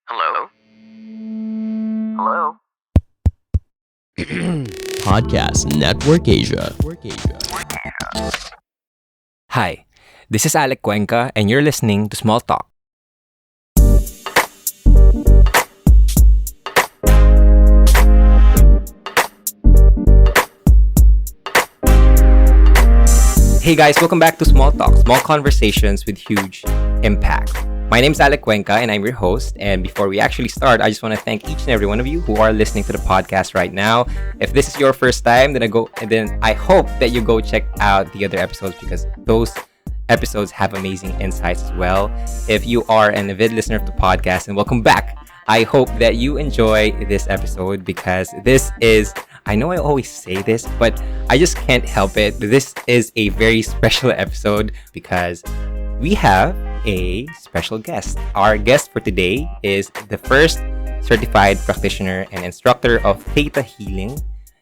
Hello? Hello? Podcast Network Asia. Hi, this is Alec Cuenca, and you're listening to Small Talk. Hey guys, welcome back to Small Talk, small conversations with huge impact. My name is Alec Cuenca, and I'm your host. And before we actually start, I just want to thank each and every one of you who are listening to the podcast right now. If this is your first time, then I hope that you go check out the other episodes because those episodes have amazing insights as well. If you are an avid listener of the podcast, and welcome back, I hope that you enjoy this episode because this is, I know I always say this, but I just can't help it. This is a very special episode because we have a special guest. Our guest for today is the first certified practitioner and instructor of Theta Healing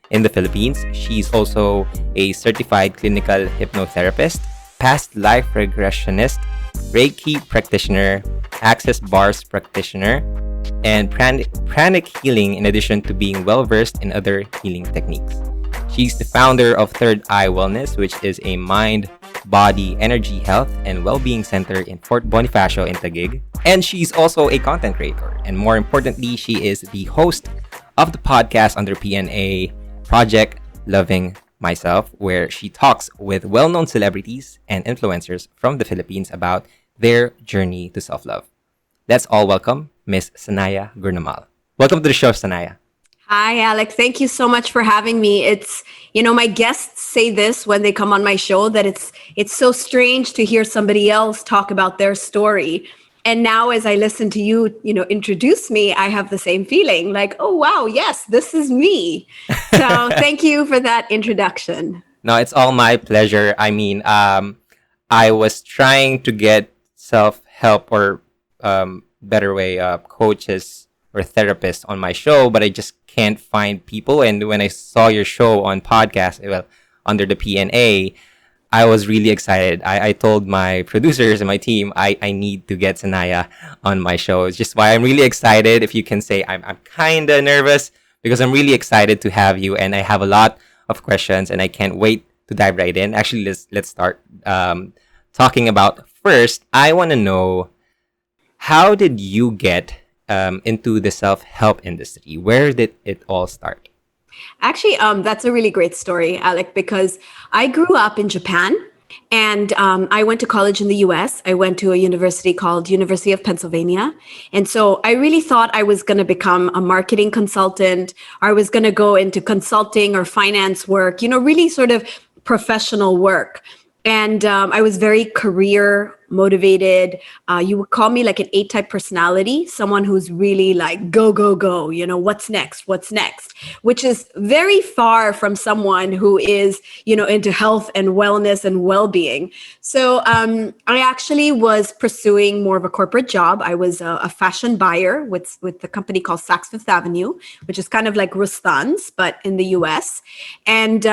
in the Philippines. She's also a certified clinical hypnotherapist, past life regressionist, Reiki practitioner, Access Bars practitioner, and pranic healing, in addition to being well-versed in other healing techniques. She's the founder of Third Eye Wellness, which is a mind, body, energy, health, and well-being center in Fort Bonifacio in Taguig. And she's also a content creator. And more importantly, she is the host of the podcast under PNA, Project Loving Myself, where she talks with well-known celebrities and influencers from the Philippines about their journey to self-love. Let's all welcome Miss Sanaiyah Gurnamal. Welcome to the show, Sanaiyah. Hi, Alex. Thank you so much for having me. It's, my guests say this when they come on my show, that it's so strange to hear somebody else talk about their story. And now as I listen to you, introduce me, I have the same feeling like, oh, wow, yes, this is me. So thank you for that introduction. No, it's all my pleasure. I mean, I was trying to get self-help or better way coaches or therapists on my show, but I just can't find people. And when I saw your show on podcast, under the PNA, I was really excited. I told my producers and my team I need to get Sanaiyah on my show. It's just why I'm really excited. If you can say I'm kind of nervous because I'm really excited to have you, and I have a lot of questions and I can't wait to dive right in. Actually, let's start talking about first. I want to know, how did you get into the self-help industry? Where did it all start? Actually, that's a really great story, Alec, because I grew up in Japan and I went to college in the US. I went to a university called University of Pennsylvania. And so I really thought I was going to become a marketing consultant, or I was going to go into consulting or finance work, really sort of professional work. And I was very career motivated. You would call me like an A-type personality, someone who's really like, go, go, go, what's next, which is very far from someone who is, into health and wellness and well-being. So I actually was pursuing more of a corporate job. I was a fashion buyer with the company called Saks Fifth Avenue, which is kind of like Rustan's, but in the US. And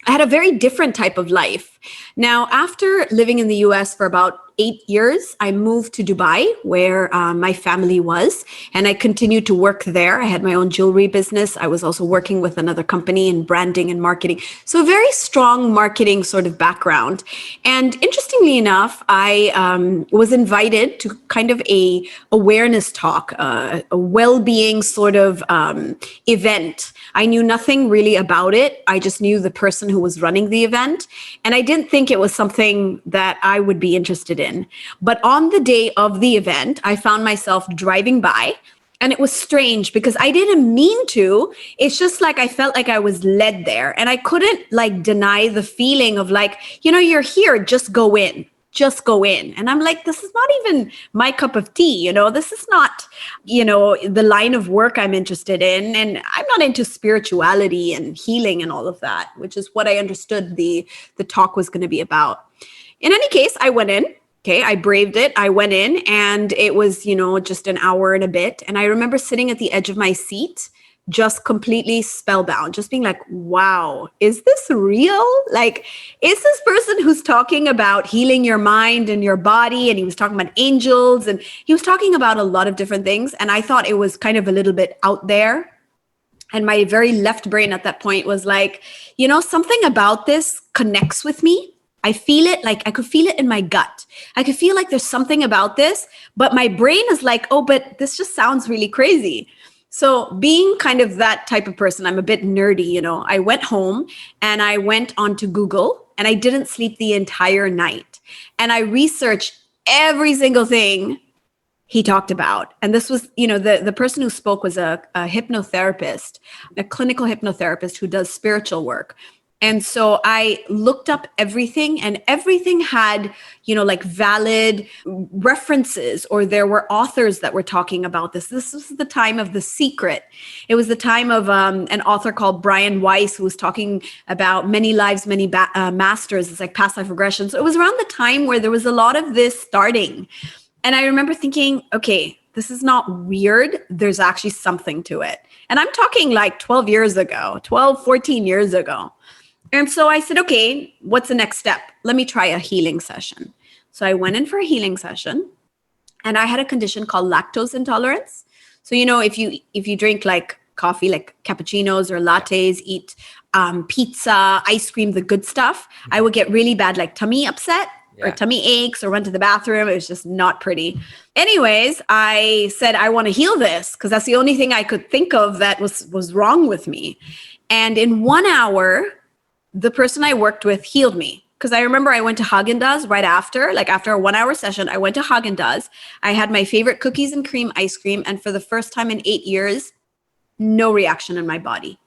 I had a very different type of life. Now, after living in the US for about 8 years, I moved to Dubai, where my family was, and I continued to work there. I had my own jewelry business. I was also working with another company in branding and marketing. So a very strong marketing sort of background. And interestingly enough, I was invited to kind of a awareness talk, a well-being sort of event. I knew nothing really about it. I just knew the person who was running the event. And I didn't think it was something that I would be interested in. But on the day of the event, I found myself driving by, and it was strange because I didn't mean to. It's just like I felt like I was led there, and I couldn't like deny the feeling of like, you're here, just go in. And I'm like, this is not even my cup of tea. This is not, the line of work I'm interested in. And I'm not into spirituality and healing and all of that, which is what I understood the talk was going to be about. In any case, I went in. Okay, I braved it. I went in, and it was, just an hour and a bit. And I remember sitting at the edge of my seat, just completely spellbound, just being like, wow, is this real? Like, is this person who's talking about healing your mind and your body? And he was talking about angels and he was talking about a lot of different things. And I thought it was kind of a little bit out there. And my very left brain at that point was like, something about this connects with me. I feel it, like I could feel it in my gut. I could feel like there's something about this, but my brain is like, oh, but this just sounds really crazy. So being kind of that type of person, I'm a bit nerdy, I went home and I went onto Google and I didn't sleep the entire night. And I researched every single thing he talked about. And this was, the person who spoke was a hypnotherapist, a clinical hypnotherapist who does spiritual work. And so I looked up everything and everything had, like valid references, or there were authors that were talking about this. This was the time of The Secret. It was the time of an author called Brian Weiss, who was talking about many lives, many masters. It's like past life regression. So it was around the time where there was a lot of this starting. And I remember thinking, okay, this is not weird. There's actually something to it. And I'm talking like 14 years ago. And so I said, okay, what's the next step? Let me try a healing session. So I went in for a healing session and I had a condition called lactose intolerance. So, if you drink like coffee, like cappuccinos or lattes, eat pizza, ice cream, the good stuff, I would get really bad, like tummy upset or tummy aches or run to the bathroom. It was just not pretty. Anyways, I said, I want to heal this because that's the only thing I could think of that was wrong with me. And in 1 hour, the person I worked with healed me. Because I remember I went to Haagen-Dazs right after, like after a 1 hour session, I went to Haagen-Dazs. I had my favorite cookies and cream ice cream. And for the first time in 8 years, no reaction in my body.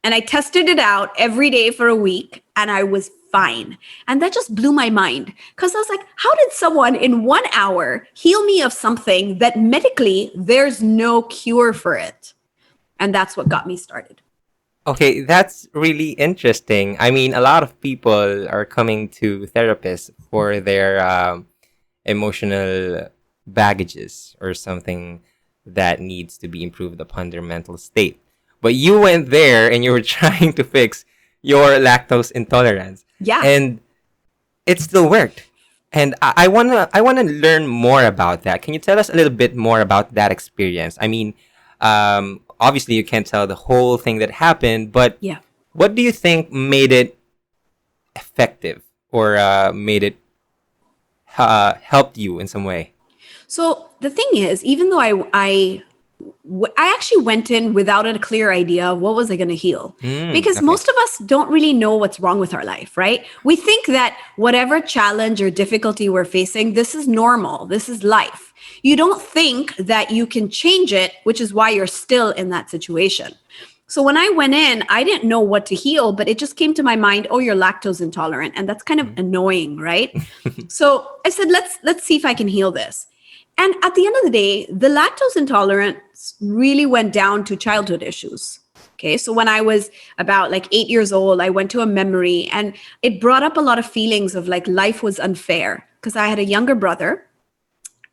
And I tested it out every day for a week and I was fine. And that just blew my mind because I was like, how did someone in 1 hour heal me of something that medically there's no cure for it? And that's what got me started. Okay, that's really interesting. I mean, a lot of people are coming to therapists for their emotional baggages or something that needs to be improved upon their mental state. But you went there and you were trying to fix your lactose intolerance. Yeah. And it still worked. And I wanna learn more about that. Can you tell us a little bit more about that experience? I mean, obviously you can't tell the whole thing that happened, but what do you think made it effective or made it helped you in some way? So the thing is, even though I actually went in without a clear idea of what was I going to heal, because most of us don't really know what's wrong with our life, right? We think that whatever challenge or difficulty we're facing, this is normal. This is life. You don't think that you can change it, which is why you're still in that situation. So when I went in, I didn't know what to heal, but it just came to my mind, oh, you're lactose intolerant. And that's kind of annoying, right? So I said, let's see if I can heal this. And at the end of the day, the lactose intolerance really went down to childhood issues. Okay, so when I was about like 8 years old, I went to a memory and it brought up a lot of feelings of like life was unfair because I had a younger brother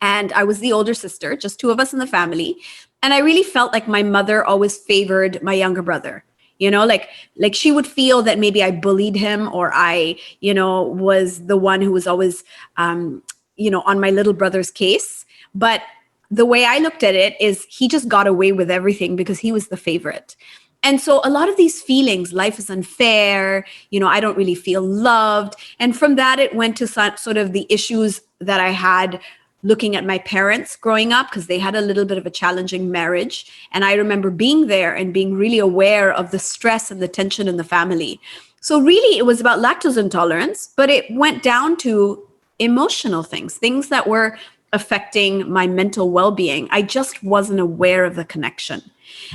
and I was the older sister, just two of us in the family. And I really felt like my mother always favored my younger brother. Like she would feel that maybe I bullied him or I, was the one who was always, on my little brother's case. But the way I looked at it is he just got away with everything because he was the favorite. And so a lot of these feelings, life is unfair, I don't really feel loved. And from that, it went to sort of the issues that I had looking at my parents growing up because they had a little bit of a challenging marriage. And I remember being there and being really aware of the stress and the tension in the family. So really, it was about lactose intolerance, but it went down to emotional things that were affecting my mental well-being. I just wasn't aware of the connection.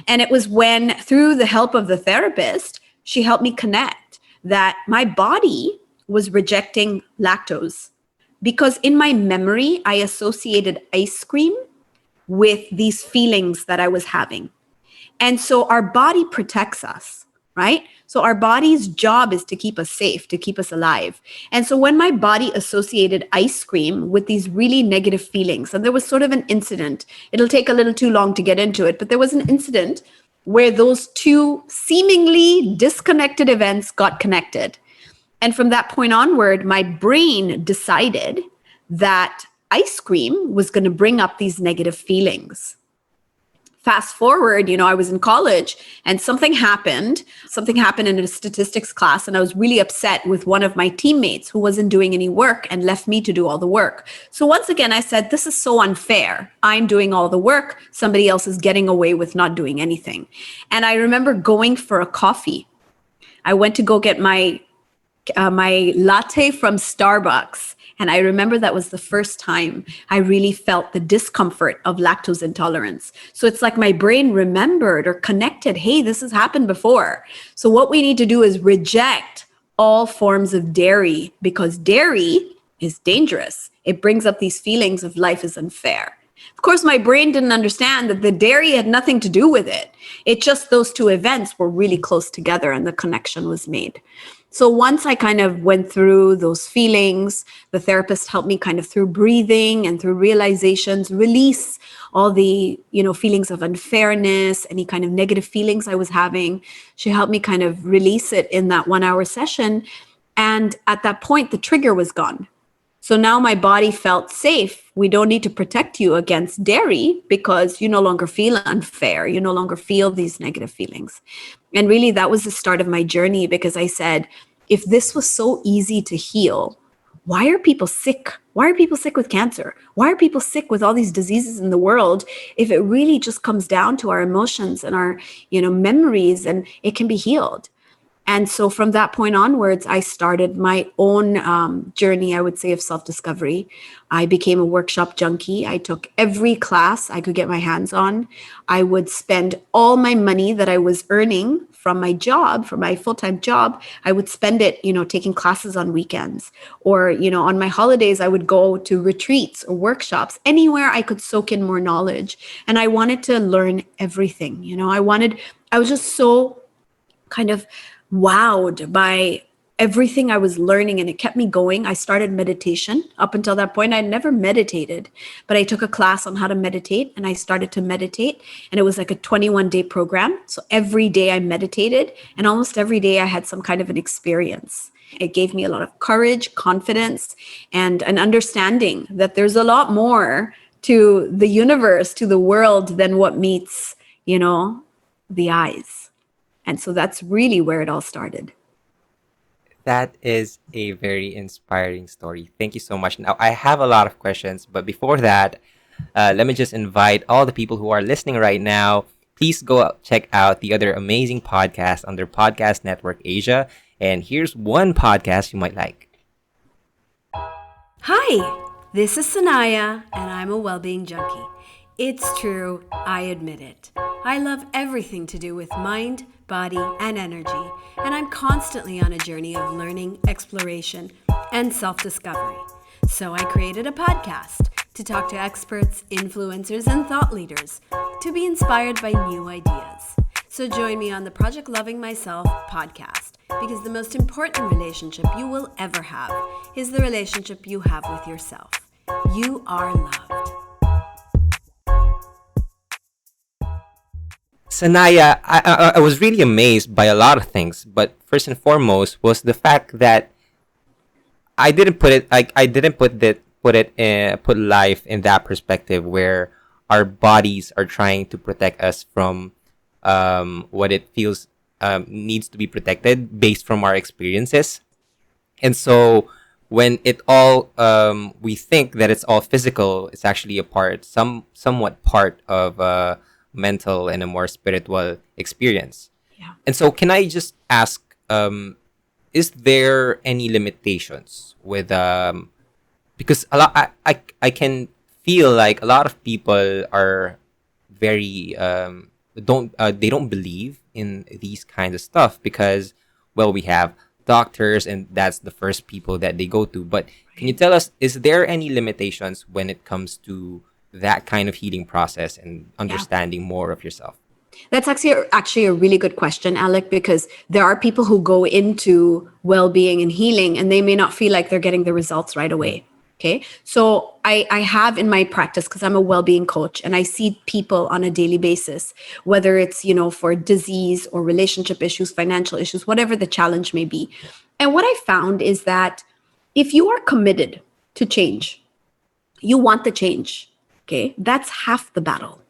And it was when, through the help of the therapist, she helped me connect that my body was rejecting lactose because in my memory, I associated ice cream with these feelings that I was having. And so our body protects us, right? So our body's job is to keep us safe, to keep us alive. And so when my body associated ice cream with these really negative feelings, and there was sort of an incident, it'll take a little too long to get into it, but there was an incident where those two seemingly disconnected events got connected. And from that point onward, my brain decided that ice cream was going to bring up these negative feelings. Fast forward, I was in college and something happened in a statistics class, and I was really upset with one of my teammates who wasn't doing any work and left me to do all the work. So once again, I said, this is so unfair. I'm doing all the work. Somebody else is getting away with not doing anything. And I remember going for a coffee. I went to go get my latte from Starbucks. And I remember that was the first time I really felt the discomfort of lactose intolerance. So it's like my brain remembered or connected, hey, this has happened before. So what we need to do is reject all forms of dairy, because dairy is dangerous. It brings up these feelings of life is unfair. Of course, my brain didn't understand that the dairy had nothing to do with it. It just, those two events were really close together and the connection was made. So once I kind of went through those feelings, the therapist helped me kind of through breathing and through realizations, release all the, feelings of unfairness, any kind of negative feelings I was having. She helped me kind of release it in that 1 hour session. And at that point, the trigger was gone. So now my body felt safe. We don't need to protect you against dairy because you no longer feel unfair. You no longer feel these negative feelings. And really, that was the start of my journey, because I said, if this was so easy to heal, why are people sick? Why are people sick with cancer? Why are people sick with all these diseases in the world? If it really just comes down to our emotions and our, memories, and it can be healed. And so from that point onwards, I started my own journey, I would say, of self-discovery. I became a workshop junkie. I took every class I could get my hands on. I would spend all my money that I was earning from my job, from my full-time job. I would spend it, taking classes on weekends, or, on my holidays, I would go to retreats or workshops, anywhere I could soak in more knowledge. And I wanted to learn everything. I was just so kind of wowed by everything I was learning, and it kept me going. I started meditation. Up until that point, I'd never meditated, but I took a class on how to meditate, and I started to meditate, and it was like a 21-day program. So every day I meditated, and almost every day I had some kind of an experience. It gave me a lot of courage, confidence, and an understanding that there's a lot more to the universe, to the world, than what meets, the eyes. And so that's really where it all started. That is a very inspiring story. Thank you so much. Now, I have a lot of questions, but before that, let me just invite all the people who are listening right now. Please go out, check out the other amazing podcasts under Podcast Network Asia. And here's one podcast you might like. Hi, this is Sanaiyah, and I'm a well-being junkie. It's true, I admit it. I love everything to do with mind, body, and energy, and I'm constantly on a journey of learning, exploration, and self-discovery. So I created a podcast to talk to experts, influencers, and thought leaders to be inspired by new ideas. So join me on the Project Loving Myself podcast, because the most important relationship you will ever have is the relationship you have with yourself. You are loved. Sanaiyah, I was really amazed by a lot of things, but first and foremost was the fact that I didn't put life in that perspective where our bodies are trying to protect us from what it feels needs to be protected based from our experiences. And so when it all we think that it's all physical, it's actually somewhat part of mental and a more spiritual experience. Yeah. And so can I just ask, is there any limitations with because a lot I can feel like a lot of people are very they don't believe in these kinds of stuff because, well, we have doctors and that's the first people that they go to. But can you tell us, is there any limitations when it comes to that kind of healing process and understanding more of yourself? That's actually a really good question, Alec, because there are people who go into well-being and healing and they may not feel like they're getting the results right away. Okay. So I have in my practice, because I'm a well-being coach and I see people on a daily basis, whether it's, for disease or relationship issues, financial issues, whatever the challenge may be. And what I found is that if you are committed to change, you want the change. Okay. That's half the battle.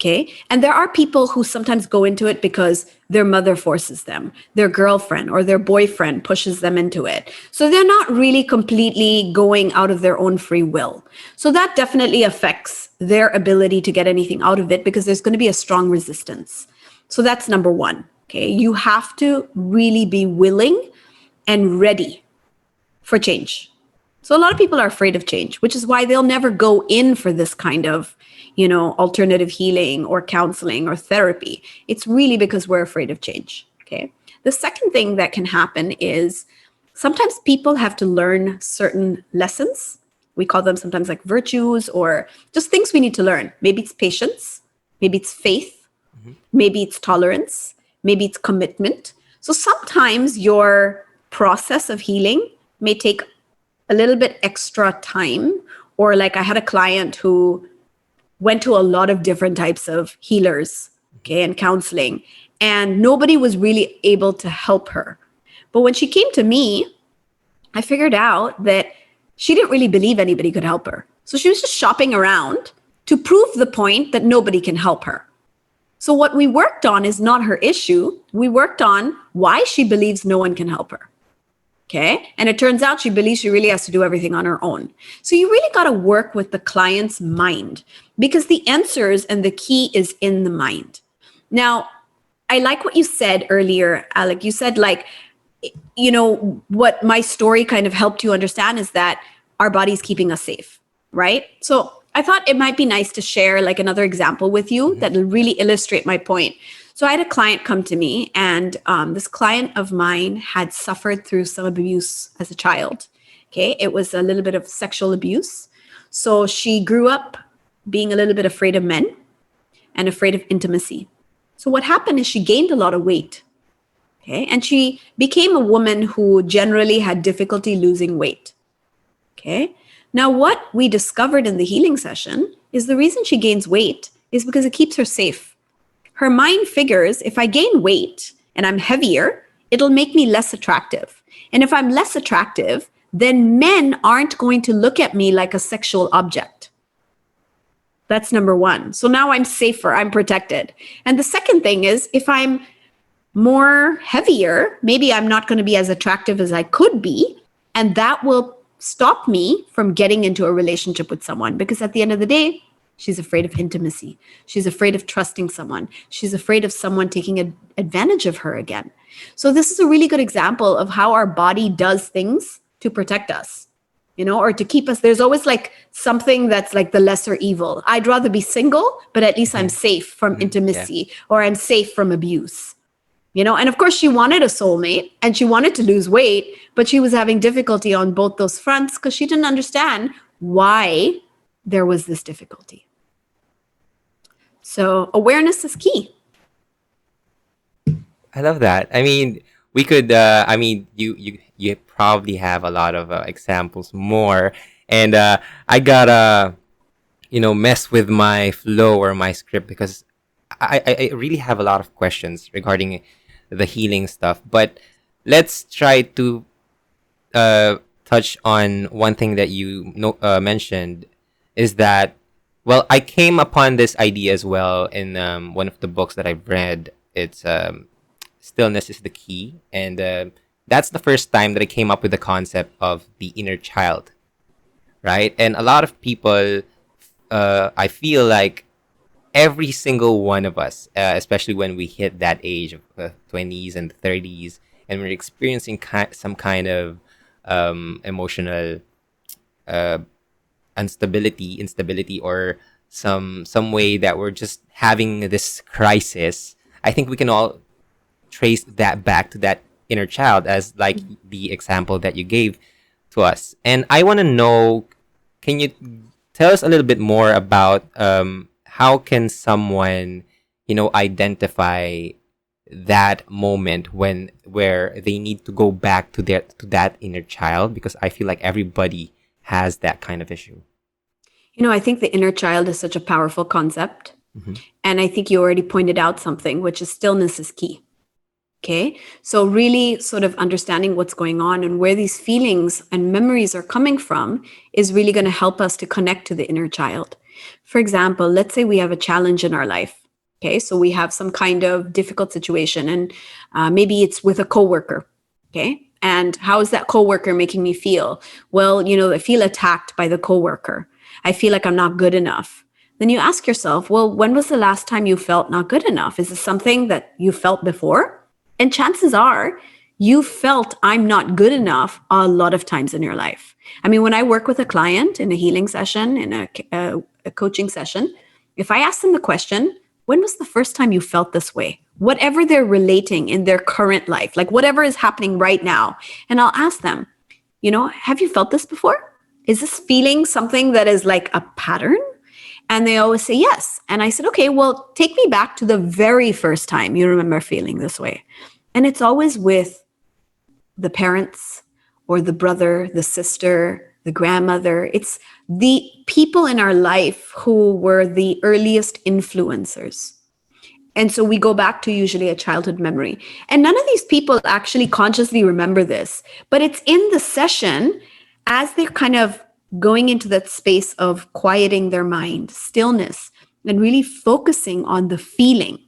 Okay. And there are people who sometimes go into it because their mother forces them, their girlfriend or their boyfriend pushes them into it. So they're not really completely going out of their own free will. So that definitely affects their ability to get anything out of it, because there's going to be a strong resistance. So that's number one. Okay. You have to really be willing and ready for change. So a lot of people are afraid of change, which is why they'll never go in for this kind of, alternative healing or counseling or therapy. It's really because we're afraid of change. Okay. The second thing that can happen is sometimes people have to learn certain lessons. We call them sometimes like virtues or just things we need to learn. Maybe it's patience, maybe it's faith, maybe it's tolerance, maybe it's commitment. So sometimes your process of healing may take a little bit extra time. Or like I had a client who went to a lot of different types of healers, okay, and counseling, and nobody was really able to help her. But when she came to me, I figured out that she didn't really believe anybody could help her. So she was just shopping around to prove the point that nobody can help her. So what we worked on is not her issue. We worked on why she believes no one can help her. Okay. And it turns out she believes she really has to do everything on her own. So you really got to work with the client's mind, because the answers and the key is in the mind. Now, I like what you said earlier, Alec. You said what my story kind of helped you understand is that our body's keeping us safe, right? So I thought it might be nice to share like another example with you that will really illustrate my point. So I had a client come to me, and this client of mine had suffered through some abuse as a child. Okay. It was a little bit of sexual abuse. So she grew up being a little bit afraid of men and afraid of intimacy. So what happened is she gained a lot of weight. Okay. And she became a woman who generally had difficulty losing weight. Okay. Now, what we discovered in the healing session is the reason she gains weight is because it keeps her safe. Her mind figures, if I gain weight and I'm heavier, it'll make me less attractive. And if I'm less attractive, then men aren't going to look at me like a sexual object. That's number one. So now I'm safer, I'm protected. And the second thing is, if I'm more heavier, maybe I'm not going to be as attractive as I could be. And that will stop me from getting into a relationship with someone, because at the end of the day, she's afraid of intimacy. She's afraid of trusting someone. She's afraid of someone taking advantage of her again. So this is a really good example of how our body does things to protect us, or to keep us. There's always like something that's like the lesser evil. I'd rather be single, but at least I'm safe from intimacy, or I'm safe from abuse. And of course she wanted a soulmate and she wanted to lose weight, but she was having difficulty on both those fronts because she didn't understand why there was this difficulty. So awareness is key. I love that. I mean, we could. You probably have a lot of examples more, and I gotta, mess with my flow or my script, because I really have a lot of questions regarding the healing stuff. But let's try to touch on one thing that you mentioned, is that, well, I came upon this idea as well in one of the books that I've read. It's Stillness is the Key. And that's the first time that I came up with the concept of the inner child, right? And a lot of people, I feel like every single one of us, especially when we hit that age of 20s and 30s, and we're experiencing some kind of emotional instability, or some way that we're just having this crisis, I think we can all trace that back to that inner child, as like the example that you gave to us. And I want to know, can you tell us a little bit more about how can someone, identify that moment where they need to go back to that inner child? Because I feel like everybody has that kind of issue? I think the inner child is such a powerful concept. And I think you already pointed out something, which is stillness is key. Okay. So really sort of understanding what's going on and where these feelings and memories are coming from is really going to help us to connect to the inner child. For example, let's say we have a challenge in our life. Okay. So we have some kind of difficult situation and maybe it's with a coworker. Okay. And how is that coworker making me feel? Well, I feel attacked by the coworker. I feel like I'm not good enough. Then you ask yourself, well, when was the last time you felt not good enough? Is this something that you felt before? And chances are you felt I'm not good enough a lot of times in your life. I mean, when I work with a client in a healing session, in a coaching session, if I ask them the question, when was the first time you felt this way? Whatever they're relating in their current life, like whatever is happening right now. And I'll ask them, have you felt this before? Is this feeling something that is like a pattern? And they always say yes. And I said, okay, well, take me back to the very first time you remember feeling this way. And it's always with the parents or the brother, the sister, the grandmother. It's the people in our life who were the earliest influencers. And so we go back to usually a childhood memory. And none of these people actually consciously remember this, but it's in the session as they're kind of going into that space of quieting their mind, stillness, and really focusing on the feeling,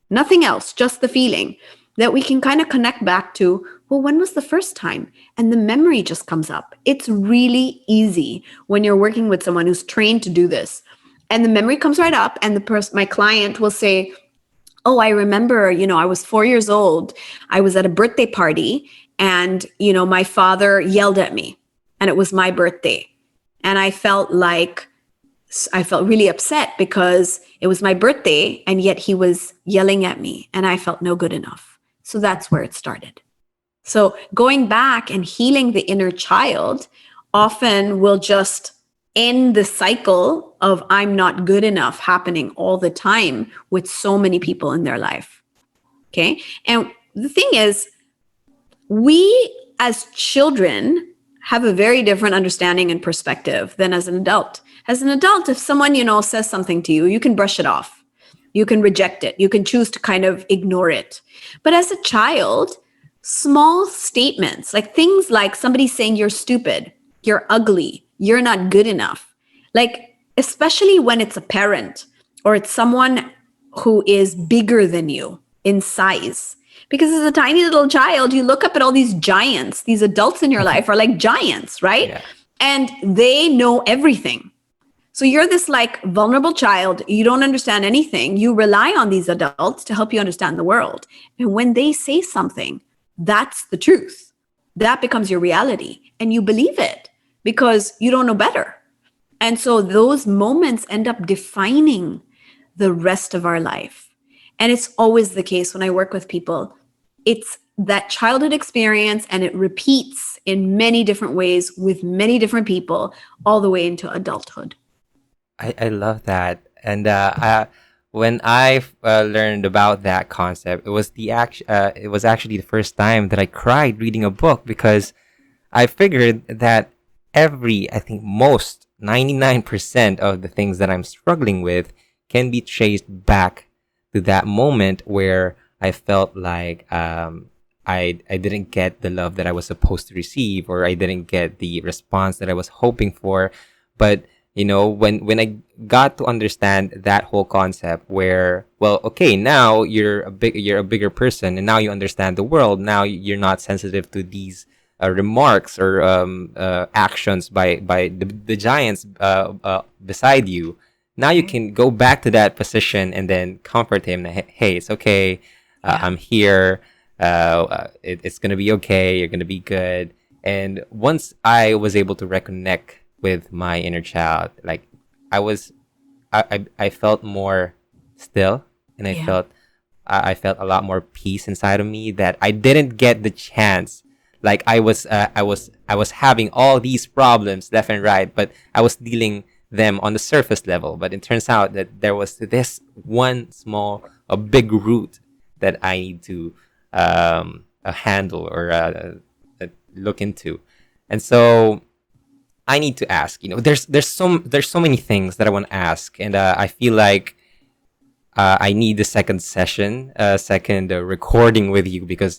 nothing else, just the feeling, that we can kind of connect back to, well, when was the first time? And the memory just comes up. It's really easy when you're working with someone who's trained to do this. And the memory comes right up, and my client will say, oh, I remember, I was 4 years old. I was at a birthday party and, my father yelled at me and it was my birthday. And I felt really upset because it was my birthday and yet he was yelling at me and I felt no good enough. So that's where it started. So going back and healing the inner child often will just end the cycle of I'm not good enough happening all the time with so many people in their life. Okay. And the thing is, we as children have a very different understanding and perspective than as an adult. As an adult, if someone, says something to you, you can brush it off. You can reject it. You can choose to kind of ignore it. But as a child, small statements, like things like somebody saying you're stupid, you're ugly, you're not good enough. Like, especially when it's a parent or it's someone who is bigger than you in size. Because as a tiny little child, you look up at all these giants, these adults in your life are like giants, right? Yeah. And they know everything. So you're this like vulnerable child. You don't understand anything. You rely on these adults to help you understand the world. And when they say something, that's the truth. That becomes your reality. And you believe it because you don't know better. And so those moments end up defining the rest of our life. And it's always the case when I work with people. It's that childhood experience and it repeats in many different ways with many different people all the way into adulthood. I love that. And when I learned about that concept, it was it was actually the first time that I cried reading a book, because I figured that I think most 99% of the things that I'm struggling with can be traced back to that moment where I felt like I didn't get the love that I was supposed to receive, or I didn't get the response that I was hoping for. But when I got to understand that whole concept, where, well, okay, now you're a bigger person, and now you understand the world. Now you're not sensitive to these remarks or actions by the giants beside you. Now you can go back to that position and then comfort him. Hey, it's okay. I'm here. It's going to be okay. You're going to be good. And once I was able to reconnect with my inner child, like I felt more still, and I felt a lot more peace inside of me that I didn't get the chance. Like I was having all these problems left and right, but I was dealing them on the surface level. But it turns out that there was this one a big root that I need to handle or look into. And so I need to ask. There's so many things that I want to ask, and I feel like I need a second session, a second recording with you, because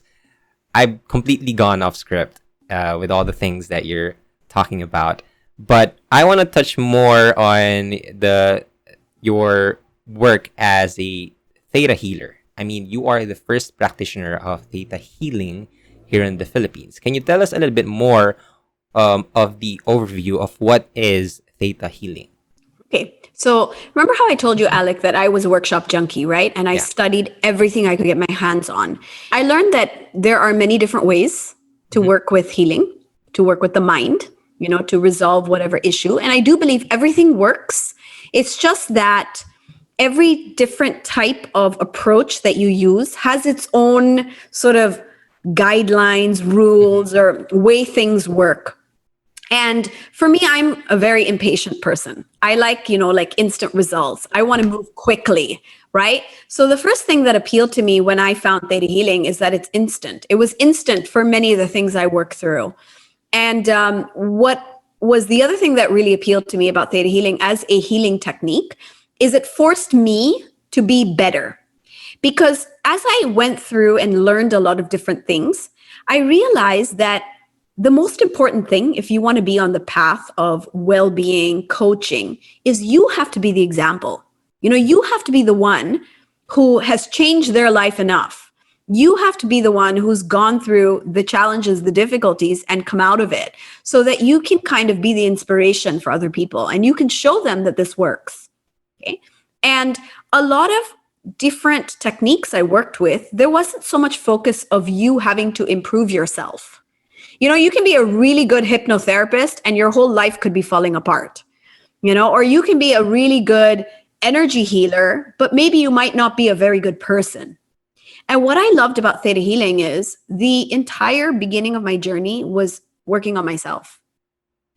I've completely gone off script with all the things that you're talking about. But I want to touch more on your work as a theta healer. I mean, you are the first practitioner of theta healing here in the Philippines. Can you tell us a little bit more of the overview of what is theta healing? Okay. So remember how I told you, Alec, that I was a workshop junkie, right? And I studied everything I could get my hands on. I learned that there are many different ways to work with healing, to work with the mind, to resolve whatever issue. And I do believe everything works. It's just that every different type of approach that you use has its own sort of guidelines, rules, or way things work. And for me, I'm a very impatient person. I like, like instant results. I want to move quickly, right? So the first thing that appealed to me when I found theta healing is that it's instant. It was instant for many of the things I work through. And what was the other thing that really appealed to me about theta healing as a healing technique is it forced me to be better. Because as I went through and learned a lot of different things, I realized that the most important thing, if you want to be on the path of well-being, coaching, is you have to be the example. You have to be the one who has changed their life enough. You have to be the one who's gone through the challenges, the difficulties, and come out of it so that you can kind of be the inspiration for other people and you can show them that this works. Okay. And a lot of different techniques I worked with, there wasn't so much focus of you having to improve yourself. You can be a really good hypnotherapist and your whole life could be falling apart, or you can be a really good energy healer, but maybe you might not be a very good person. And what I loved about theta healing is the entire beginning of my journey was working on myself.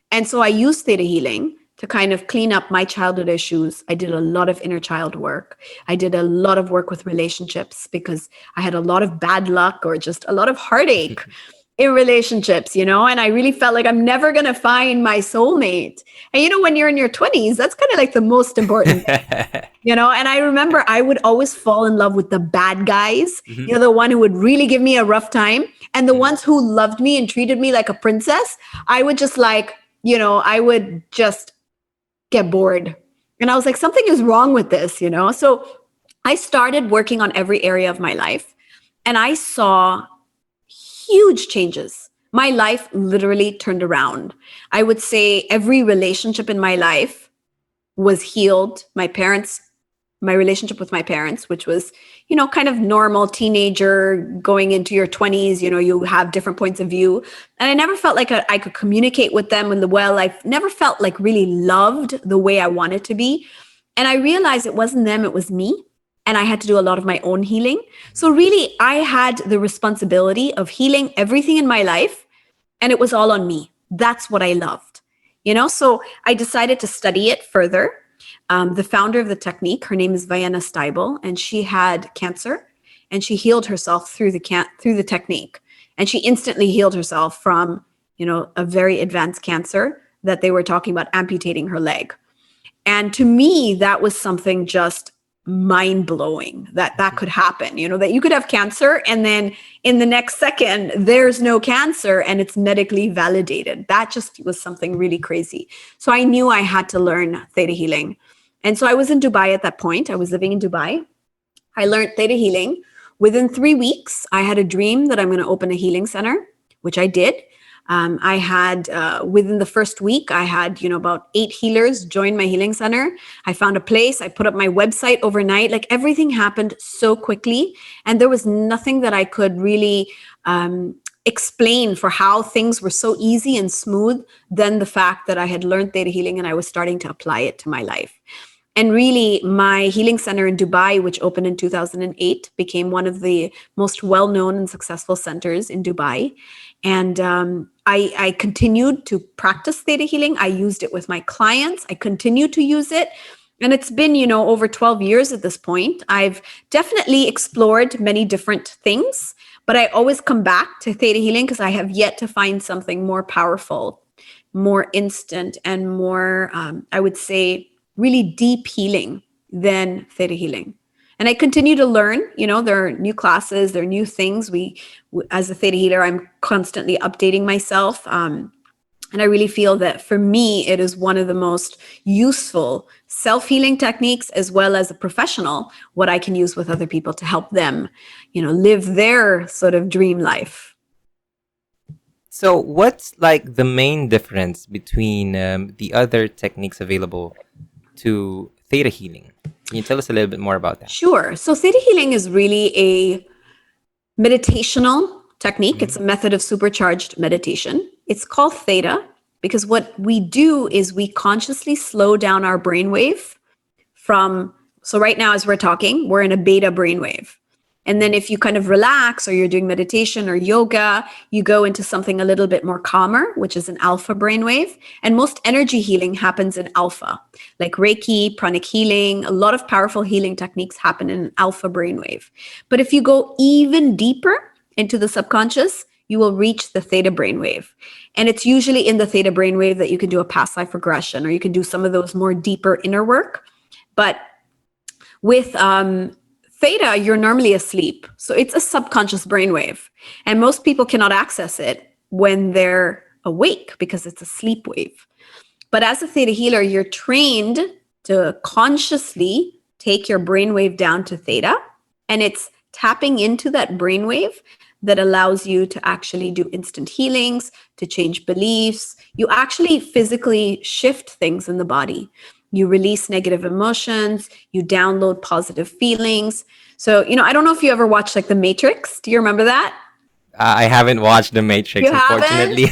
And so I used theta healing to kind of clean up my childhood issues. I did a lot of inner child work. I did a lot of work with relationships because I had a lot of bad luck or just a lot of heartache in relationships, and I really felt like I'm never going to find my soulmate. And when you're in your 20s, that's kind of like the most important thing, and I remember I would always fall in love with the bad guys, the one who would really give me a rough time. And the ones who loved me and treated me like a princess, I would just I would just get bored. And I was like, something is wrong with this, So I started working on every area of my life and I saw huge changes. My life literally turned around. I would say every relationship in my life was healed. My relationship with my parents, which was, kind of normal teenager going into your 20s, you have different points of view. And I never felt like I could communicate with them I never felt like really loved the way I wanted to be. And I realized it wasn't them, it was me. And I had to do a lot of my own healing. So really, I had the responsibility of healing everything in my life. And it was all on me. That's what I loved. So I decided to study it further. The founder of the technique, her name is Vienna Steibel, and she had cancer. And she healed herself through the technique. And she instantly healed herself from, a very advanced cancer that they were talking about amputating her leg. And to me, that was something just mind-blowing that could happen, that you could have cancer and then in the next second there's no cancer and it's medically validated. That just was something really crazy. So I knew I had to learn theta healing. And so I was in Dubai at that point. I was living in Dubai. I learned theta healing. Within 3 weeks, I had a dream that I'm going to open a healing center, which I did. I had, within the first week, I had, about 8 healers join my healing center. I found a place. I put up my website overnight. Like everything happened so quickly. And there was nothing that I could really explain for how things were so easy and smooth than the fact that I had learned theta healing and I was starting to apply it to my life. And really, my healing center in Dubai, which opened in 2008, became one of the most well-known and successful centers in Dubai. And I continued to practice theta healing. I used it with my clients. I continue to use it. And it's been, over 12 years at this point. I've definitely explored many different things, but I always come back to theta healing because I have yet to find something more powerful, more instant and more, I would say, really deep healing than theta healing. And I continue to learn. There are new classes, there are new things. As a theta healer, I'm constantly updating myself. And I really feel that for me, it is one of the most useful self-healing techniques, as well as a professional, what I can use with other people to help them, live their sort of dream life. So, what's like the main difference between the other techniques available to theta healing? Can you tell us a little bit more about that? Sure. So theta healing is really a meditational technique. It's a method of supercharged meditation. It's called theta because what we do is we consciously slow down our brainwave so right now as we're talking, we're in a beta brainwave. And then if you kind of relax or you're doing meditation or yoga, you go into something a little bit more calmer, which is an alpha brainwave. And most energy healing happens in alpha, like Reiki, pranic healing. A lot of powerful healing techniques happen in an alpha brainwave. But if you go even deeper into the subconscious, you will reach the theta brainwave. And it's usually in the theta brainwave that you can do a past life regression, or you can do some of those more deeper inner work. But with theta, you're normally asleep. So it's a subconscious brainwave. And most people cannot access it when they're awake because it's a sleep wave. But as a theta healer, you're trained to consciously take your brainwave down to theta. And it's tapping into that brainwave that allows you to actually do instant healings, to change beliefs. You actually physically shift things in the body. You release negative emotions, you download positive feelings. So, I don't know if you ever watched like The Matrix. Do you remember that? I haven't watched The Matrix, You haven't? unfortunately.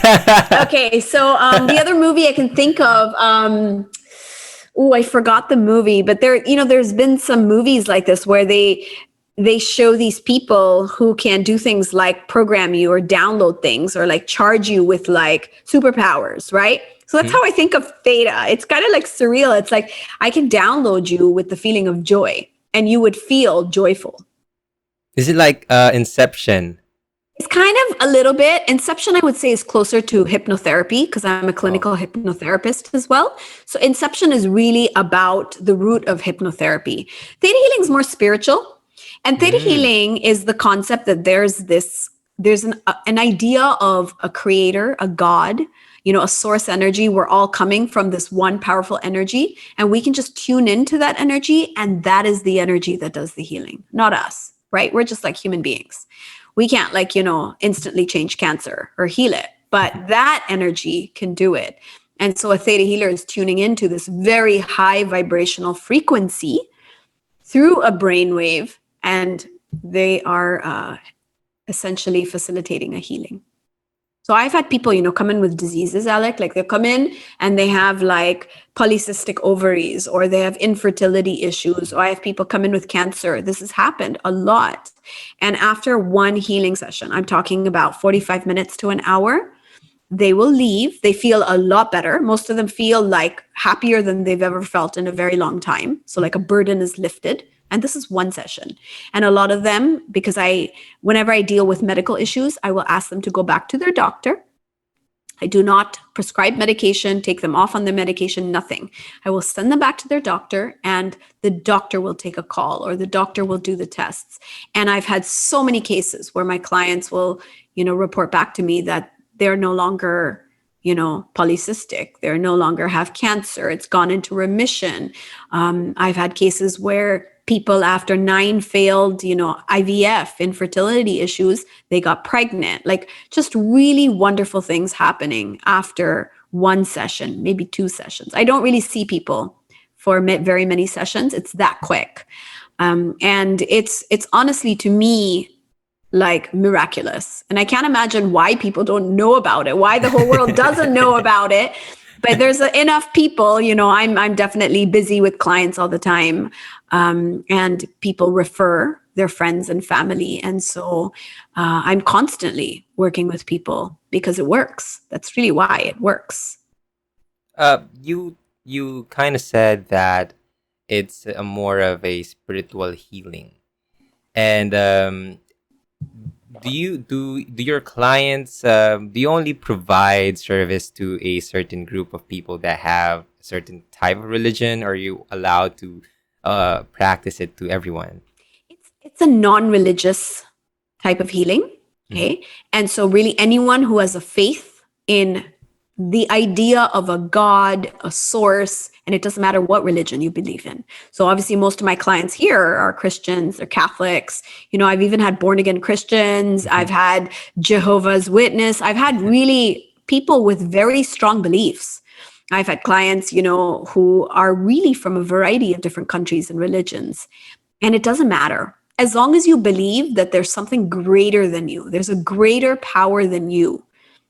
Okay, so the other movie I can think of, I forgot the movie, but there's been some movies like this where they show these people who can do things like program you or download things or like charge you with like superpowers, right? So that's how I think of theta. It's kind of like surreal. It's like I can download you with the feeling of joy and you would feel joyful. Is it like Inception? It's kind of a little bit. Inception, I would say, is closer to hypnotherapy because I'm a clinical hypnotherapist as well. So Inception is really about the root of hypnotherapy. Theta healing is more spiritual. And theta healing is the concept that there's an idea of a creator, a God, a source energy. We're all coming from this one powerful energy, and we can just tune into that energy. And that is the energy that does the healing, not us, right? We're just like human beings. We can't instantly change cancer or heal it, but that energy can do it. And so a theta healer is tuning into this very high vibrational frequency through a brainwave, and they are essentially facilitating a healing. So I've had people, come in with diseases, Alec, like they'll come in and they have like polycystic ovaries or they have infertility issues, or I have people come in with cancer. This has happened a lot. And after one healing session, I'm talking about 45 minutes to an hour, they will leave. They feel a lot better. Most of them feel like happier than they've ever felt in a very long time. So like a burden is lifted. And this is one session. And a lot of them, because whenever I deal with medical issues, I will ask them to go back to their doctor. I do not prescribe medication, take them off on the medication, nothing. I will send them back to their doctor, and the doctor will take a call or the doctor will do the tests. And I've had so many cases where my clients will, report back to me that they're no longer polycystic. They no longer have cancer. It's gone into remission. I've had cases where people after 9 failed, IVF, infertility issues, they got pregnant. Like just really wonderful things happening after one session, maybe 2 sessions. I don't really see people for very many sessions. It's that quick. And it's honestly, to me, like miraculous. And I can't imagine why people don't know about it, why the whole world doesn't know about it. But there's enough people, I'm definitely busy with clients all the time. And people refer their friends and family. And so I'm constantly working with people because it works. That's really why it works. You kind of said that it's more of a spiritual healing. And do your clients do you only provide service to a certain group of people that have a certain type of religion, or are you allowed to practice it to everyone? It's a non-religious type of healing. Mhm. Okay. And so really anyone who has a faith in the idea of a God, a source, and it doesn't matter what religion you believe in. So obviously most of my clients here are Christians, they're Catholics. I've even had born again Christians, I've had Jehovah's Witness, I've had really people with very strong beliefs. I've had clients, who are really from a variety of different countries and religions. And it doesn't matter. As long as you believe that there's something greater than you, there's a greater power than you.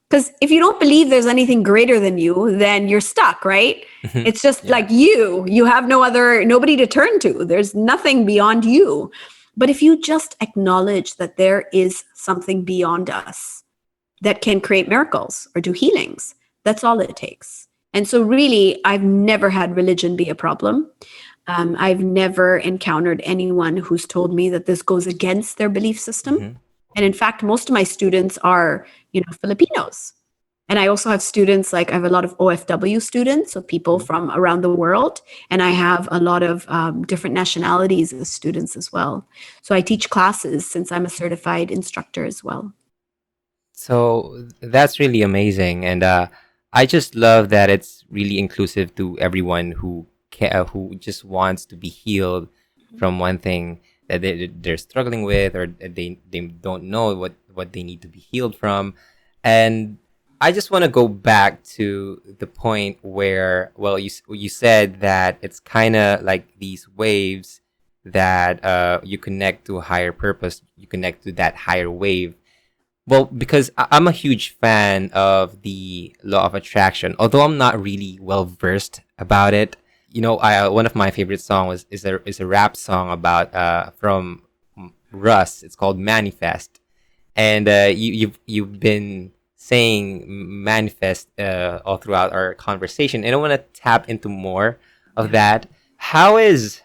Because if you don't believe there's anything greater than you, then you're stuck, right? It's just Yeah. like you have nobody to turn to. There's nothing beyond you. But if you just acknowledge that there is something beyond us that can create miracles or do healings, that's all it takes. And so really, I've never had religion be a problem. I've never encountered anyone who's told me that this goes against their belief system. Mhm. And in fact, most of my students are, Filipinos. And I also have students, like I have a lot of OFW students, so people from around the world. And I have a lot of different nationalities as students as well. So I teach classes since I'm a certified instructor as well. So that's really amazing, and I just love that it's really inclusive to everyone who just wants to be healed from one thing that they're struggling with, or that they don't know what they need to be healed from. And I just want to go back to the point where, well, you said that it's kind of like these waves that you connect to a higher purpose, you connect to that higher wave. Well, because I'm a huge fan of the law of attraction, although I'm not really well versed about it. One of my favorite songs is a rap song about from Russ. It's called Manifest, and you've been saying manifest all throughout our conversation, and I want to tap into more of that. How is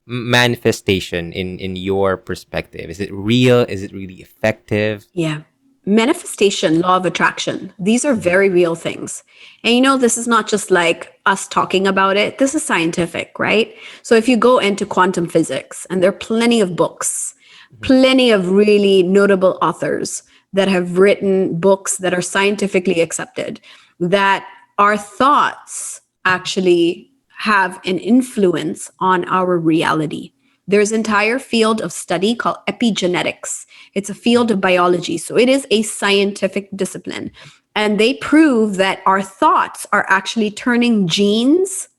manifestation in your perspective? Is it real? Is it really effective? Yeah. Manifestation, law of attraction, these are very real things. And this is not just like us talking about it. This is scientific, right? So if you go into quantum physics, and there are plenty of books, plenty of really notable authors that have written books that are scientifically accepted, that our thoughts actually have an influence on our reality. There's an entire field of study called epigenetics. It's a field of biology. So it is a scientific discipline. And they prove that our thoughts are actually turning genes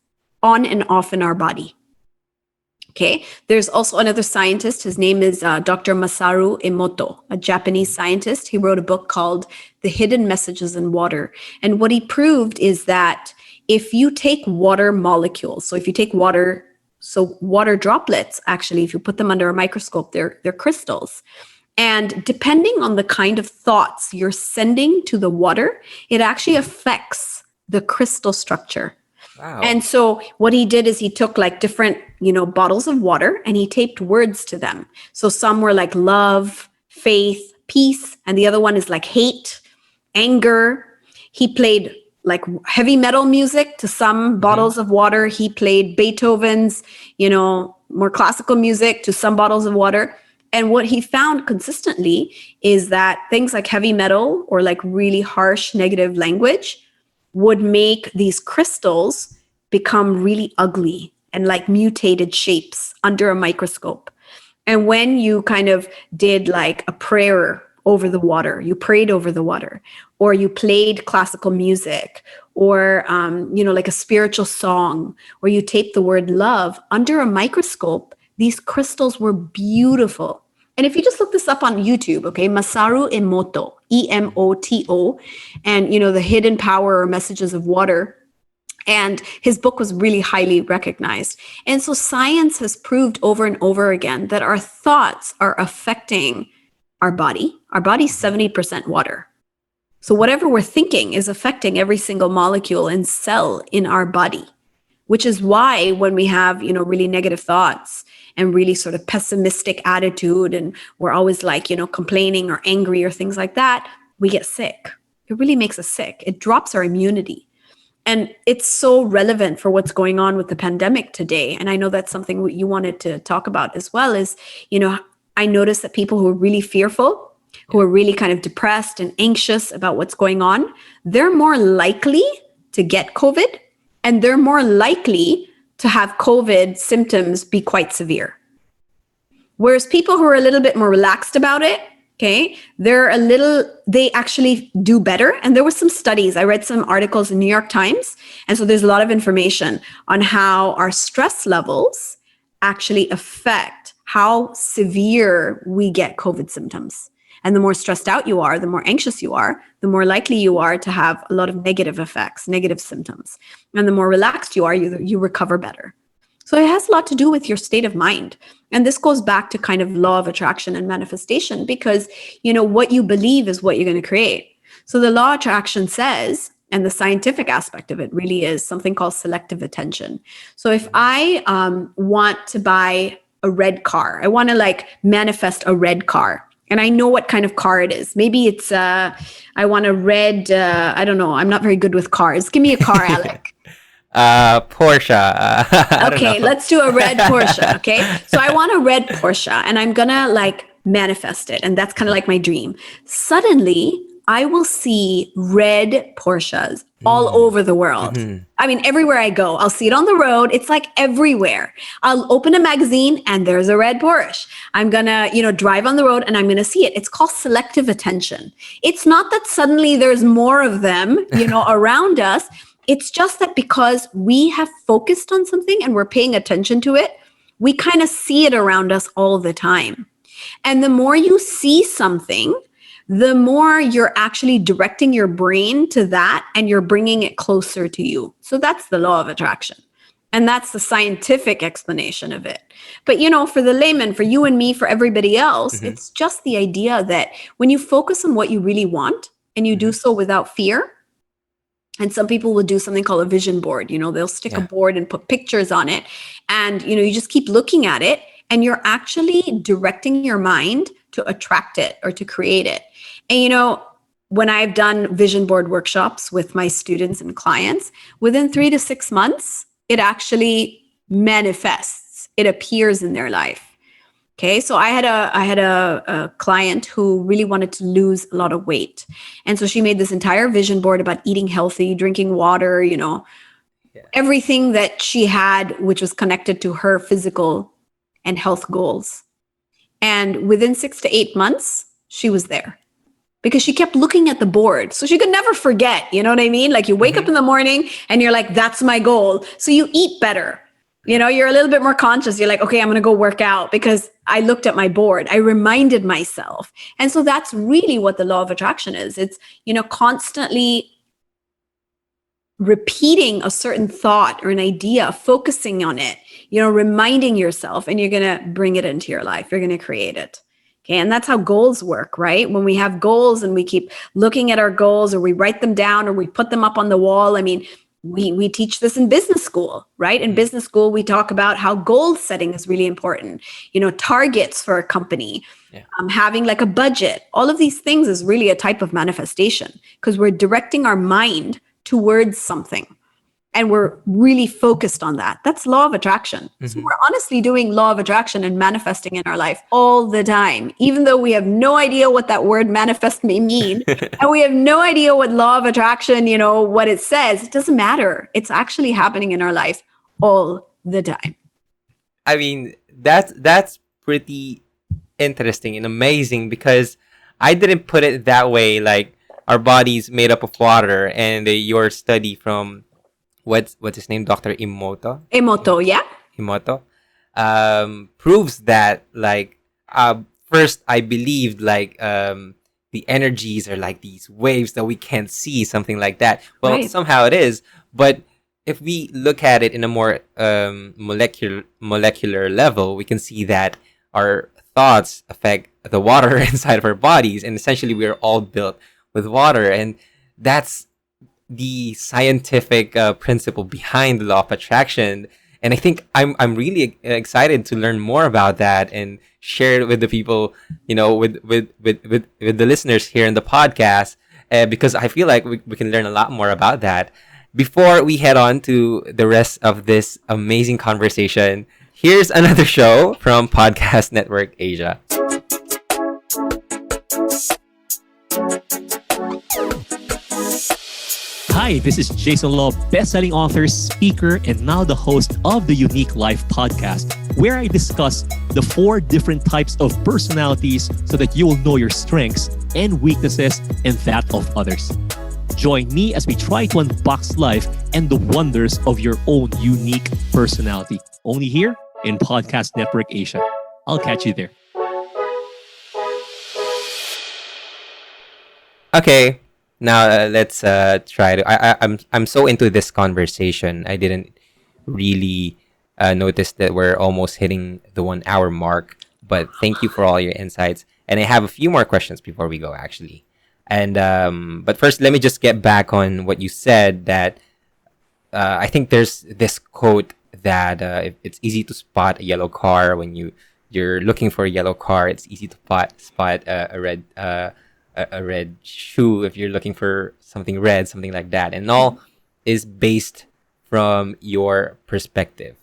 on and off in our body. Okay. There's also another scientist. His name is Dr. Masaru Emoto, a Japanese scientist. He wrote a book called The Hidden Messages in Water. And what he proved is that if you take water molecules, so if you take water droplets, actually, if you put them under a microscope, they're crystals. And depending on the kind of thoughts you're sending to the water, it actually affects the crystal structure. Wow. And so what he did is he took like different, bottles of water, and he taped words to them. So some were like love, faith, peace, and the other one is like hate, anger. He played like heavy metal music to some bottles of water. He played Beethoven's, more classical music to some bottles of water. And what he found consistently is that things like heavy metal or like really harsh negative language would make these crystals become really ugly and like mutated shapes under a microscope. And when you kind of did like a prayer over the water, you prayed over the water, or you played classical music, or, like a spiritual song, or you taped the word love under a microscope, these crystals were beautiful. And if you just look this up on YouTube, okay, Masaru Emoto, Emoto, and, the hidden power or messages of water. And his book was really highly recognized. And so science has proved over and over again that our thoughts are affecting our body. Our body's 70% water. So whatever we're thinking is affecting every single molecule and cell in our body, which is why when we have, really negative thoughts and really sort of pessimistic attitude, and we're always like, complaining or angry or things like that, we get sick. It really makes us sick. It drops our immunity. And it's so relevant for what's going on with the pandemic today. And I know that's something you wanted to talk about as well is, I noticed that people who are really fearful, who are really kind of depressed and anxious about what's going on, they're more likely to get COVID, and they're more likely to have COVID symptoms be quite severe. Whereas people who are a little bit more relaxed about it, okay, they actually do better. And there were some studies, I read some articles in New York Times. And so there's a lot of information on how our stress levels actually affect how severe we get COVID symptoms. And the more stressed out you are, the more anxious you are, the more likely you are to have a lot of negative effects, negative symptoms. And the more relaxed you are, you recover better. So it has a lot to do with your state of mind. And this goes back to kind of law of attraction and manifestation, because, what you believe is what you're going to create. So the law of attraction says, and the scientific aspect of it really is something called selective attention. So if I want to buy a red car, I want to manifest a red car, and I know what kind of car it is. Maybe it's, I want a red, I don't know. I'm not very good with cars. Give me a car, Alec. Porsche. Okay, let's do a red Porsche. Okay. So I want a red Porsche, and I'm going to manifest it. And that's kind of like my dream. Suddenly I will see red Porsches all over the world. Mm-hmm. I mean, everywhere I go, I'll see it on the road. It's like everywhere. I'll open a magazine and there's a red Porsche. I'm going to, drive on the road and I'm going to see it. It's called selective attention. It's not that suddenly there's more of them, around us. It's just that because we have focused on something and we're paying attention to it, we kind of see it around us all the time. And the more you see something, the more you're actually directing your brain to that, and you're bringing it closer to you. So that's the law of attraction. And that's the scientific explanation of it. But, for the layman, for you and me, for everybody else, it's just the idea that when you focus on what you really want and you do so without fear, and some people will do something called a vision board. They'll stick a board and put pictures on it. And, you just keep looking at it, and you're actually directing your mind to attract it or to create it. And, when I've done vision board workshops with my students and clients, within 3 to 6 months, it actually manifests. It appears in their life. Okay, so I had a client who really wanted to lose a lot of weight. And so she made this entire vision board about eating healthy, drinking water, everything that she had, which was connected to her physical and health goals. And within 6 to 8 months, she was there, because she kept looking at the board. So she could never forget, you know what I mean? Like, you wake up in the morning and you're like, that's my goal. So you eat better. You're a little bit more conscious. You're like, okay, I'm going to go work out because I looked at my board. I reminded myself. And so that's really what the law of attraction is. It's, constantly repeating a certain thought or an idea, focusing on it, reminding yourself, and you're going to bring it into your life. You're going to create it. Okay. And that's how goals work, right? When we have goals and we keep looking at our goals, or we write them down, or we put them up on the wall. I mean, we teach this in business school, right? In business school, we talk about how goal setting is really important. Targets for a company, having like a budget. All of these things is really a type of manifestation, because we're directing our mind towards something. And we're really focused on that. That's law of attraction. So we're honestly doing law of attraction and manifesting in our life all the time, even though we have no idea what that word manifest may mean. And we have no idea what law of attraction, what it says. It doesn't matter. It's actually happening in our life all the time. I mean, that's pretty interesting and amazing, because I didn't put it that way. Like, our body's made up of water, and your study from what's his name, Dr. Emoto, yeah. Emoto, proves that, like, first I believed the energies are like these waves that we can't see, something like that. Well, right. Somehow it is, but if we look at it in a more molecular level, we can see that our thoughts affect the water inside of our bodies, and essentially we are all built with water, and that's the scientific principle behind the law of attraction. And I think I'm really excited to learn more about that and share it with the people, with the listeners here in the podcast, because I feel like we can learn a lot more about that. Before we head on to the rest of this amazing conversation, here's another show from Podcast Network Asia. Hi, this is Jason Law, best-selling author, speaker, and now the host of the Unique Life podcast, where I discuss the 4 different types of personalities so that you will know your strengths and weaknesses and that of others. Join me as we try to unbox life and the wonders of your own unique personality. Only here in Podcast Network Asia. I'll catch you there. Okay. Now let's try to. I'm so into this conversation. I didn't really notice that we're almost hitting the 1 hour mark. But thank you for all your insights. And I have a few more questions before we go, actually. And but first, let me just get back on what you said. That I think there's this quote that it's easy to spot a yellow car when you're looking for a yellow car. It's easy to spot a red shoe if you're looking for something red, something like that. And all is based from your perspective.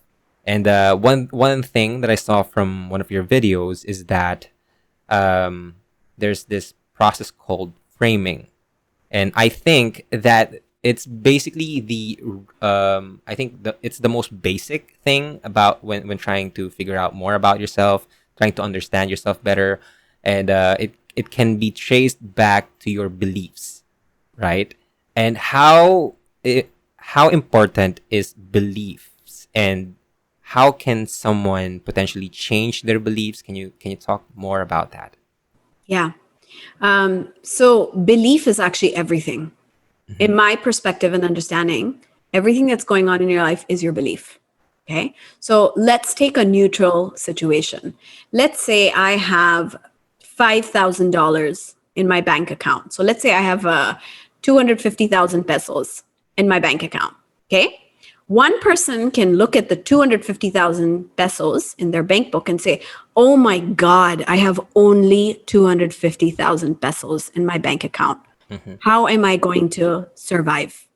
And one thing that I saw from one of your videos is that there's this process called framing. And I think that it's basically it's the most basic thing about when trying to figure out more about yourself, trying to understand yourself better. And it can be traced back to your beliefs, right? And how important is beliefs, and how can someone potentially change their beliefs? Can you talk more about that? Yeah. So belief is actually everything. Mm-hmm. In my perspective and understanding, everything that's going on in your life is your belief. Okay. So let's take a neutral situation. Let's say I have $5,000 in my bank account. So let's say I have 250,000 pesos in my bank account. Okay. One person can look at the 250,000 pesos in their bank book and say, oh my God, I have only 250,000 pesos in my bank account. Mm-hmm. How am I going to survive?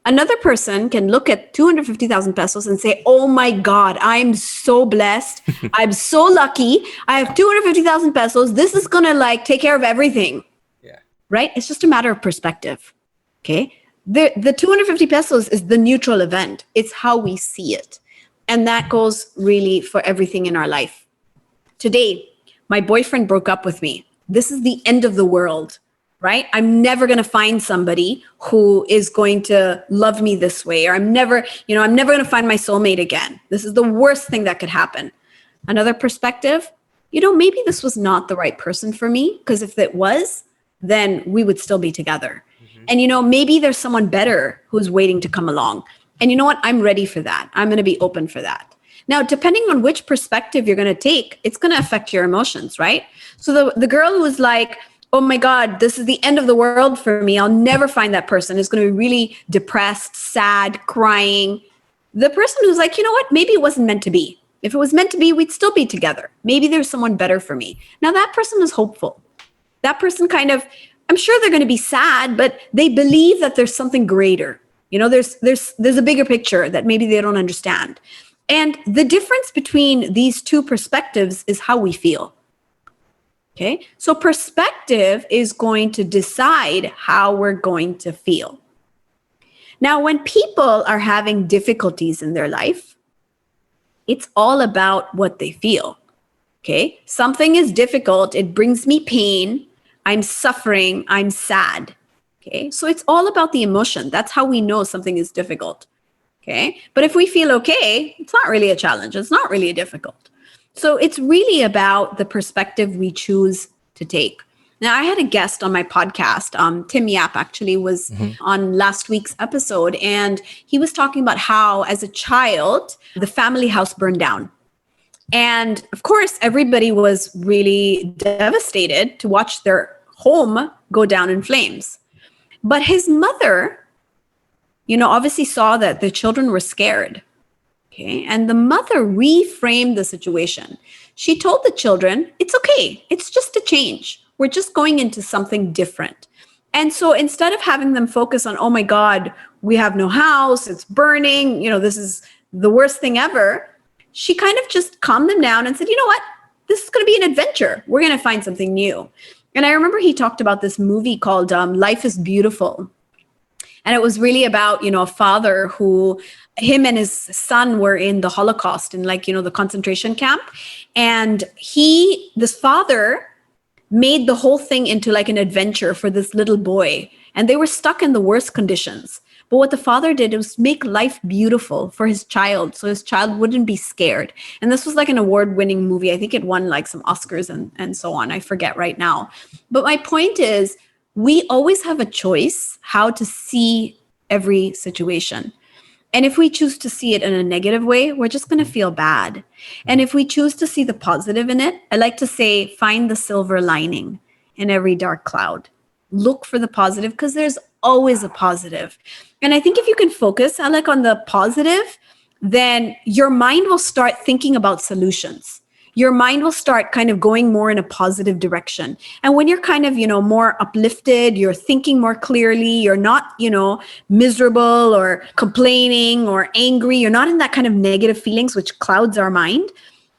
Another person can look at 250,000 pesos and say, oh my God, I'm so blessed. I'm so lucky. I have 250,000 pesos. This is going to take care of everything. Yeah. Right? It's just a matter of perspective. Okay. The 250 pesos is the neutral event. It's how we see it. And that goes really for everything in our life. Today, my boyfriend broke up with me. This is the end of the world. Right? I'm never going to find somebody who is going to love me this way, or I'm never going to find my soulmate again. This is the worst thing that could happen. Another perspective, maybe this was not the right person for me, because if it was, then we would still be together. Mm-hmm. And, maybe there's someone better who's waiting to come along. And you know what? I'm ready for that. I'm going to be open for that. Now, depending on which perspective you're going to take, it's going to affect your emotions, right? So the girl who was like, oh my God, this is the end of the world for me, I'll never find that person, is going to be really depressed, sad, crying. The person who's like, you know what, maybe it wasn't meant to be. If it was meant to be, we'd still be together. Maybe there's someone better for me. Now that person is hopeful. That person I'm sure they're going to be sad, but they believe that there's something greater. There's a bigger picture that maybe they don't understand. And the difference between these two perspectives is how we feel. Okay, so perspective is going to decide how we're going to feel. Now, when people are having difficulties in their life, it's all about what they feel. Okay, something is difficult. It brings me pain. I'm suffering. I'm sad. Okay, so it's all about the emotion. That's how we know something is difficult. Okay, but if we feel okay, it's not really a challenge. It's not really difficult. So it's really about the perspective we choose to take. Now, I had a guest on my podcast. Tim Yap actually was on last week's episode, and he was talking about how, as a child, the family house burned down. And of course, everybody was really devastated to watch their home go down in flames. But his mother, obviously saw that the children were scared. Okay. And the mother reframed the situation. She told the children, it's okay. It's just a change. We're just going into something different. And so instead of having them focus on, oh my God, we have no house, it's burning, this is the worst thing ever, she kind of just calmed them down and said, you know what? This is going to be an adventure. We're going to find something new. And I remember he talked about this movie called Life is Beautiful. And it was really about, a father who, him and his son were in the Holocaust in the concentration camp. And this father made the whole thing into like an adventure for this little boy. And they were stuck in the worst conditions. But what the father did was make life beautiful for his child, so his child wouldn't be scared. And this was like an award-winning movie. I think it won like some Oscars and so on. I forget right now. But my point is, we always have a choice how to see every situation. And if we choose to see it in a negative way, we're just going to feel bad. And if we choose to see the positive in it, I like to say, find the silver lining in every dark cloud. Look for the positive, because there's always a positive. And I think if you can focus, Alec, on the positive, then your mind will start thinking about solutions. Your mind will start kind of going more in a positive direction. And when you're kind of, more uplifted, you're thinking more clearly, you're not, miserable or complaining or angry, you're not in that kind of negative feelings, which clouds our mind.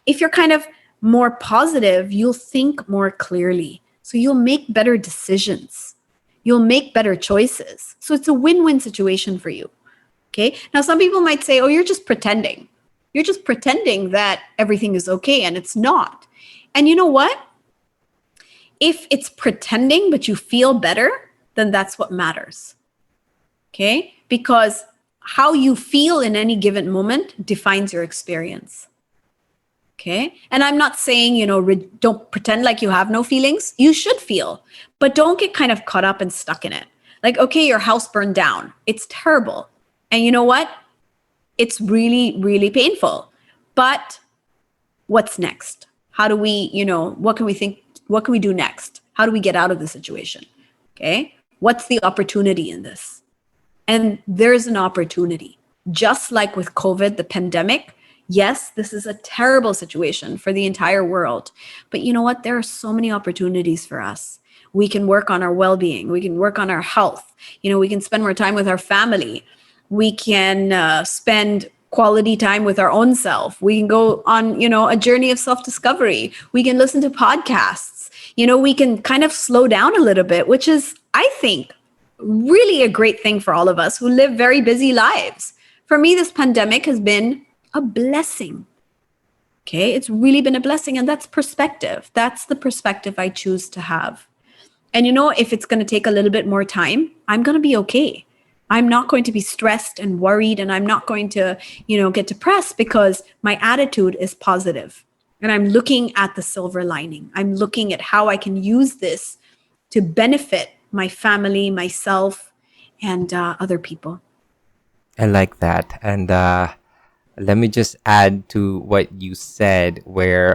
If you're kind of more positive, you'll think more clearly. So you'll make better decisions. You'll make better choices. So it's a win-win situation for you. Okay. Now, some people might say, oh, you're just pretending. You're just pretending that everything is okay, and it's not. And you know what? If it's pretending, but you feel better, then that's what matters. Okay? Because how you feel in any given moment defines your experience. Okay? And I'm not saying, don't pretend like you have no feelings. You should feel, but don't get kind of caught up and stuck in it. Like, okay, your house burned down. It's terrible. And you know what? It's really, really painful. But what's next? How do we, what can we think? What can we do next? How do we get out of the situation? Okay. What's the opportunity in this? And there's an opportunity. Just like with COVID, the pandemic, yes, this is a terrible situation for the entire world. But you know what? There are so many opportunities for us. We can work on our well-being. We can work on our health. We can spend more time with our family. We can spend quality time with our own self. We can go on, a journey of self-discovery. We can listen to podcasts. We can kind of slow down a little bit, which is, I think, really a great thing for all of us who live very busy lives. For me, this pandemic has been a blessing. Okay, it's really been a blessing, and that's perspective. That's the perspective I choose to have. And if it's going to take a little bit more time, I'm going to be okay. I'm not going to be stressed and worried, and I'm not going to, get depressed, because my attitude is positive. And I'm looking at the silver lining. I'm looking at how I can use this to benefit my family, myself, and other people. I like that. And let me just add to what you said,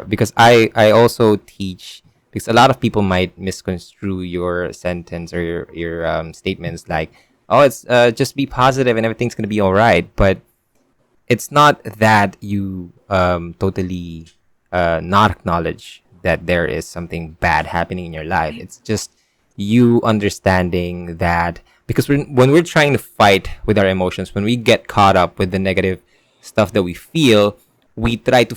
because I also teach, because a lot of people might misconstrue your sentence or your statements like, oh, it's just be positive and everything's going to be all right. But it's not that you totally not acknowledge that there is something bad happening in your life. It's just you understanding that, because when we're trying to fight with our emotions, when we get caught up with the negative stuff that we feel, we try to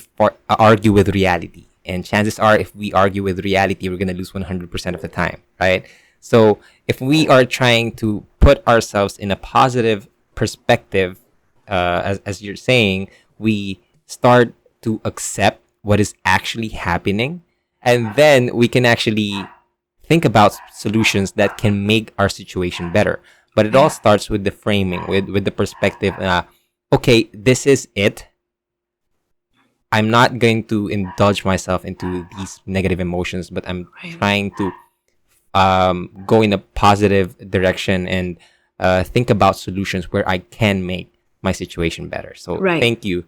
argue with reality. And chances are, if we argue with reality, we're going to lose 100% of the time, right? So if we are trying to put ourselves in a positive perspective, as you're saying, we start to accept what is actually happening, and then we can actually think about solutions that can make our situation better. But it all starts with the framing, with the perspective. Okay, this is it. I'm not going to indulge myself into these negative emotions, but I'm trying to go in a positive direction and think about solutions where I can make my situation better. So thank you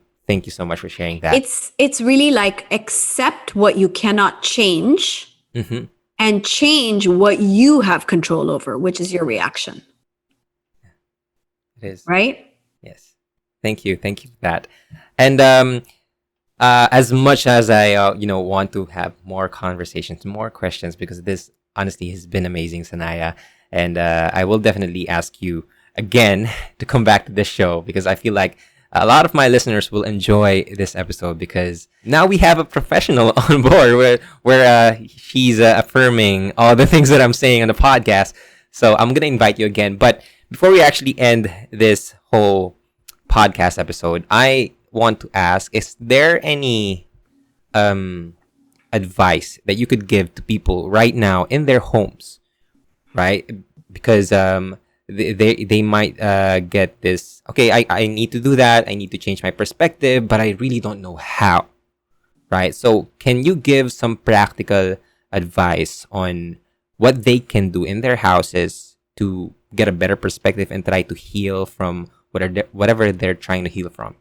so much for sharing that. It's really like, accept what you cannot change, and change what you have control over, which is your reaction. It is. Right? Yes. Thank you for that. And as much as I want to have more conversations, more questions, because this honestly has been amazing, Sanaya, and I will definitely ask you again to come back to this show, because I feel like a lot of my listeners will enjoy this episode, because now we have a professional on board where she's affirming all the things that I'm saying on the podcast. So I'm gonna invite you again, but before we actually end this whole podcast episode, I want to ask: is there any advice that you could give to people right now in their homes, right? Because they might get this. Okay, I need to do that. I need to change my perspective, but I really don't know how, right? So can you give some practical advice on what they can do in their houses to get a better perspective and try to heal from whatever they're trying to heal from?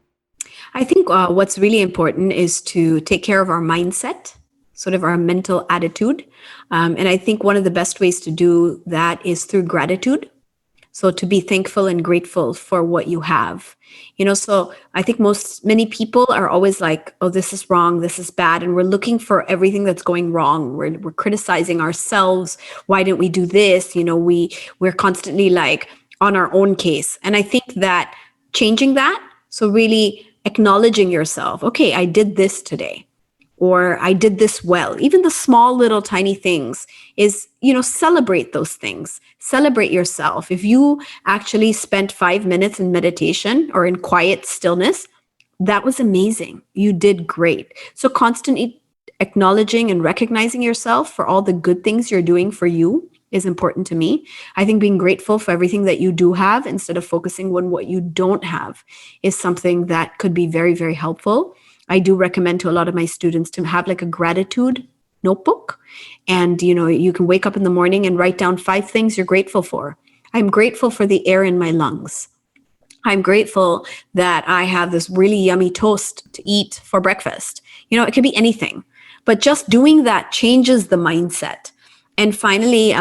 I think what's really important is to take care of our mindset, sort of our mental attitude. And I think one of the best ways to do that is through gratitude. So to be thankful and grateful for what you have. So I think many people are always like, oh, this is wrong, this is bad. And we're looking for everything that's going wrong. We're criticizing ourselves. Why didn't we do this? We're constantly like on our own case. And I think that changing that, so really acknowledging yourself, okay, I did this today, or I did this well. Even the small little tiny things is, celebrate those things. Celebrate yourself. If you actually spent 5 minutes in meditation or in quiet stillness, that was amazing. You did great. So constantly acknowledging and recognizing yourself for all the good things you're doing for you is important to me. I think being grateful for everything that you do have instead of focusing on what you don't have is something that could be very, very helpful. I do recommend to a lot of my students to have like a gratitude notebook. And, you can wake up in the morning and write down 5 things you're grateful for. I'm grateful for the air in my lungs. I'm grateful that I have this really yummy toast to eat for breakfast. It could be anything, but just doing that changes the mindset. And finally,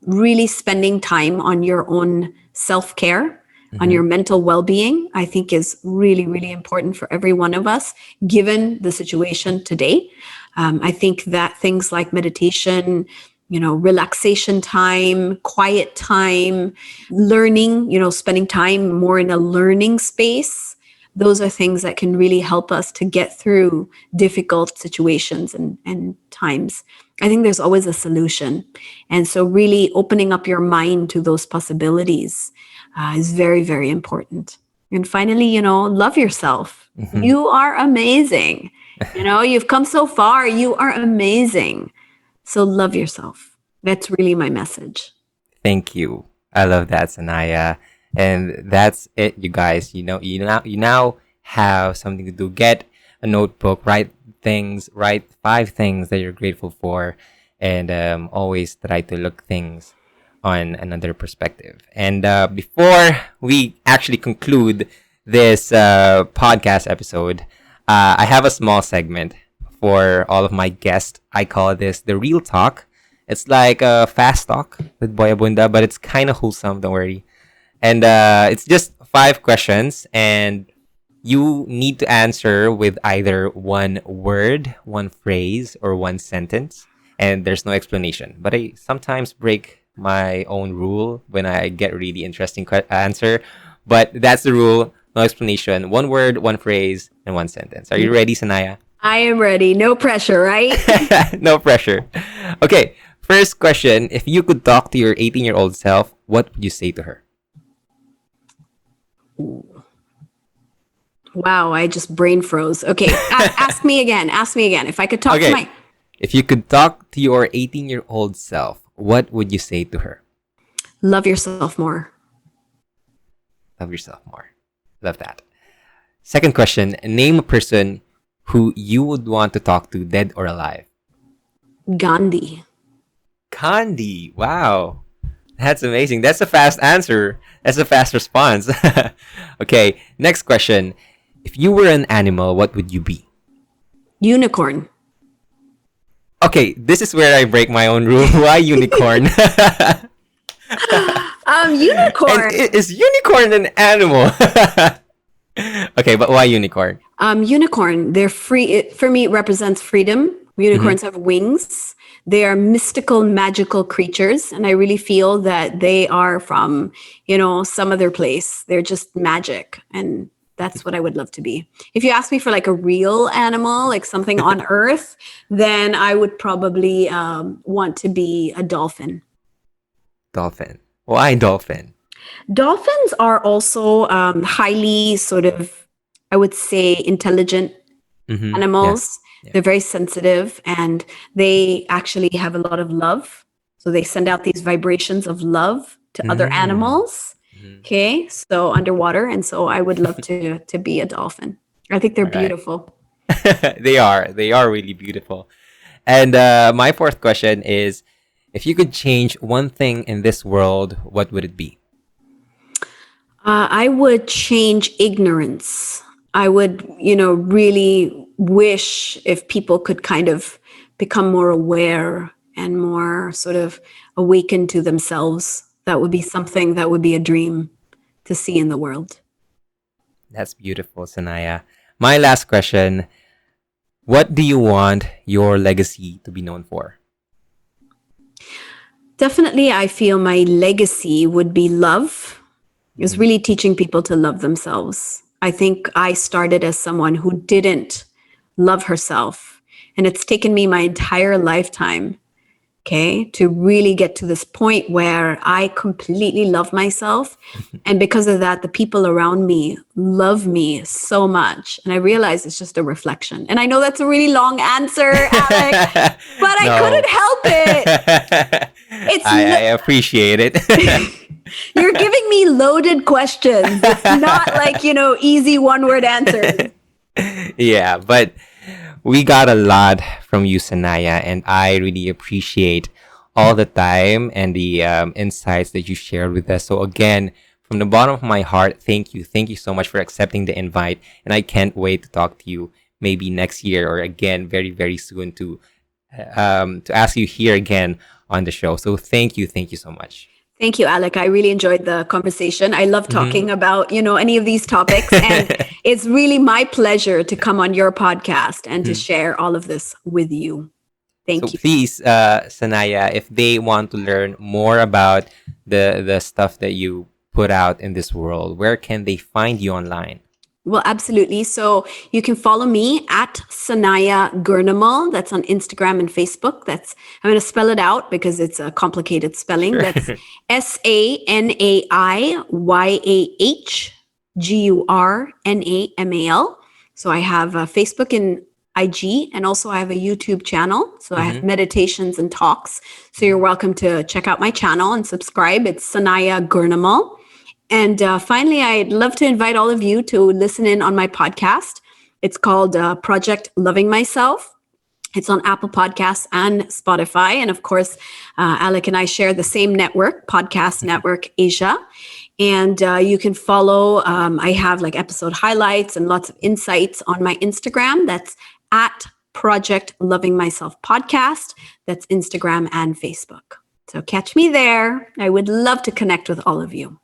really spending time on your own self-care, on your mental well-being, I think is really, really important for every one of us, given the situation today. I think that things like meditation, relaxation time, quiet time, learning, spending time more in a learning space, those are things that can really help us to get through difficult situations and times. I think there's always a solution. And so really opening up your mind to those possibilities is very, very important. And finally, love yourself. Mm-hmm. You are amazing. You've come so far. You are amazing. So love yourself. That's really my message. Thank you. I love that, Sanaiyah. And that's it, you guys. You now have something to do. Get a notebook, write 5 things that you're grateful for, and always try to look things on another perspective. And before we actually conclude this podcast episode, I have a small segment for all of my guests. I call this the Real Talk. It's like a fast talk with Boy Abunda, but it's kind of wholesome, don't worry. And it's just 5 questions, and you need to answer with either one word, one phrase, or one sentence. And there's no explanation. But I sometimes break my own rule when I get really interesting answer. But that's the rule. No explanation. One word, one phrase, and one sentence. Are you ready, Sanaiyah? I am ready. No pressure, right? No pressure. Okay. First question. If you could talk to your 18-year-old self, what would you say to her? Wow, I just brain froze. Okay, ask me again. Ask me again. If I could talk to my... If you could talk to your 18-year-old self, what would you say to her? Love yourself more. Love yourself more. Love that. Second question. Name a person who you would want to talk to, dead or alive. Gandhi. Gandhi. Wow. That's amazing. That's a fast answer. That's a fast response. Okay, next question. If you were an animal, what would you be? Unicorn. Okay, this is where I break my own rule. Why unicorn? Unicorn. And is unicorn an animal? Okay, but why unicorn? Unicorn, they're free. For me, it represents freedom. Unicorns have wings. They are mystical, magical creatures. And I really feel that they are from, some other place. They're just magic. And that's what I would love to be. If you ask me for like a real animal, like something on earth, then I would probably want to be a dolphin. Dolphin. Why dolphin? Dolphins are also highly sort of, I would say, intelligent animals. Yeah. They're very sensitive and they actually have a lot of love. So they send out these vibrations of love to other animals. Okay, so underwater. And so I would love to be a dolphin. I think they're beautiful. They are really beautiful. And my fourth question is, if you could change one thing in this world, what would it be? I would change ignorance. I would, really wish if people could kind of become more aware and more sort of awakened to themselves. That would be something that would be a dream to see in the world. That's beautiful, Sanaiyah. My last question, what do you want your legacy to be known for? Definitely, I feel my legacy would be love. It's really teaching people to love themselves. I think I started as someone who didn't love herself. And it's taken me my entire lifetime, to really get to this point where I completely love myself. And because of that, the people around me love me so much. And I realize it's just a reflection. And I know that's a really long answer, Alec, but I couldn't help it. I appreciate it. You're giving me loaded questions. It's not like, easy one-word answers. Yeah, but we got a lot from you, Sanaiyah, and I really appreciate all the time and the insights that you shared with us. So again, from the bottom of my heart, thank you. Thank you so much for accepting the invite. And I can't wait to talk to you maybe next year or again very, very soon to ask you here again on the show. So thank you so much. Thank you, Alec. I really enjoyed the conversation. I love talking about, any of these topics. And it's really my pleasure to come on your podcast and to share all of this with you. Thank you. Please, Sanaiyah, if they want to learn more about the stuff that you put out in this world, where can they find you online? Well, absolutely. So you can follow me at Sanaiyah Gurnamal. That's on Instagram and Facebook. I'm going to spell it out because it's a complicated spelling. Sure. That's SANAIYAHGURNAMAL. So I have Facebook and IG, and also I have a YouTube channel. So I have meditations and talks. So you're welcome to check out my channel and subscribe. It's Sanaiyah Gurnamal. And finally, I'd love to invite all of you to listen in on my podcast. It's called Project Loving Myself. It's on Apple Podcasts and Spotify. And of course, Alec and I share the same network, Podcast Network Asia. And you can follow, I have like episode highlights and lots of insights on my Instagram. That's at Project Loving Myself Podcast. That's Instagram and Facebook. So catch me there. I would love to connect with all of you.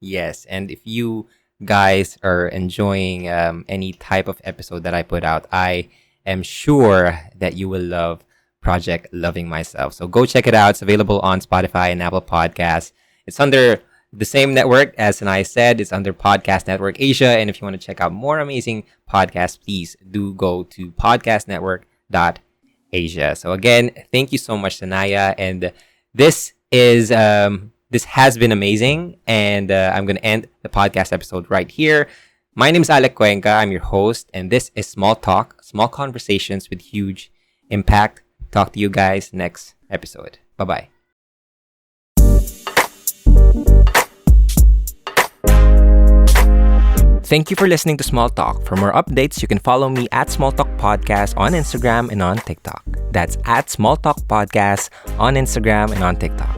Yes, and if you guys are enjoying any type of episode that I put out, I am sure that you will love Project Loving Myself. So go check it out. It's available on Spotify and Apple Podcasts. It's under the same network as I said. It's under Podcast Network Asia. And if you want to check out more amazing podcasts, please do go to podcastnetwork.asia. So again, thank you so much, Sanaiyah. And this has been amazing, and I'm going to end the podcast episode right here. My name is Alec Cuenca. I'm your host, and this is Small Talk, small conversations with huge impact. Talk to you guys next episode. Bye-bye. Thank you for listening to Small Talk. For more updates, you can follow me at Small Talk Podcast on Instagram and on TikTok. That's at Small Talk Podcast on Instagram and on TikTok.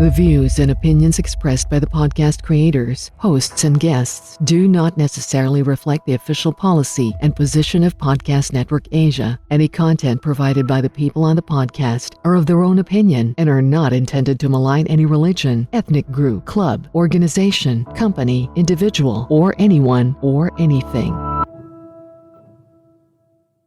The views and opinions expressed by the podcast creators, hosts, and guests do not necessarily reflect the official policy and position of Podcast Network Asia. Any content provided by the people on the podcast are of their own opinion and are not intended to malign any religion, ethnic group, club, organization, company, individual, or anyone or anything.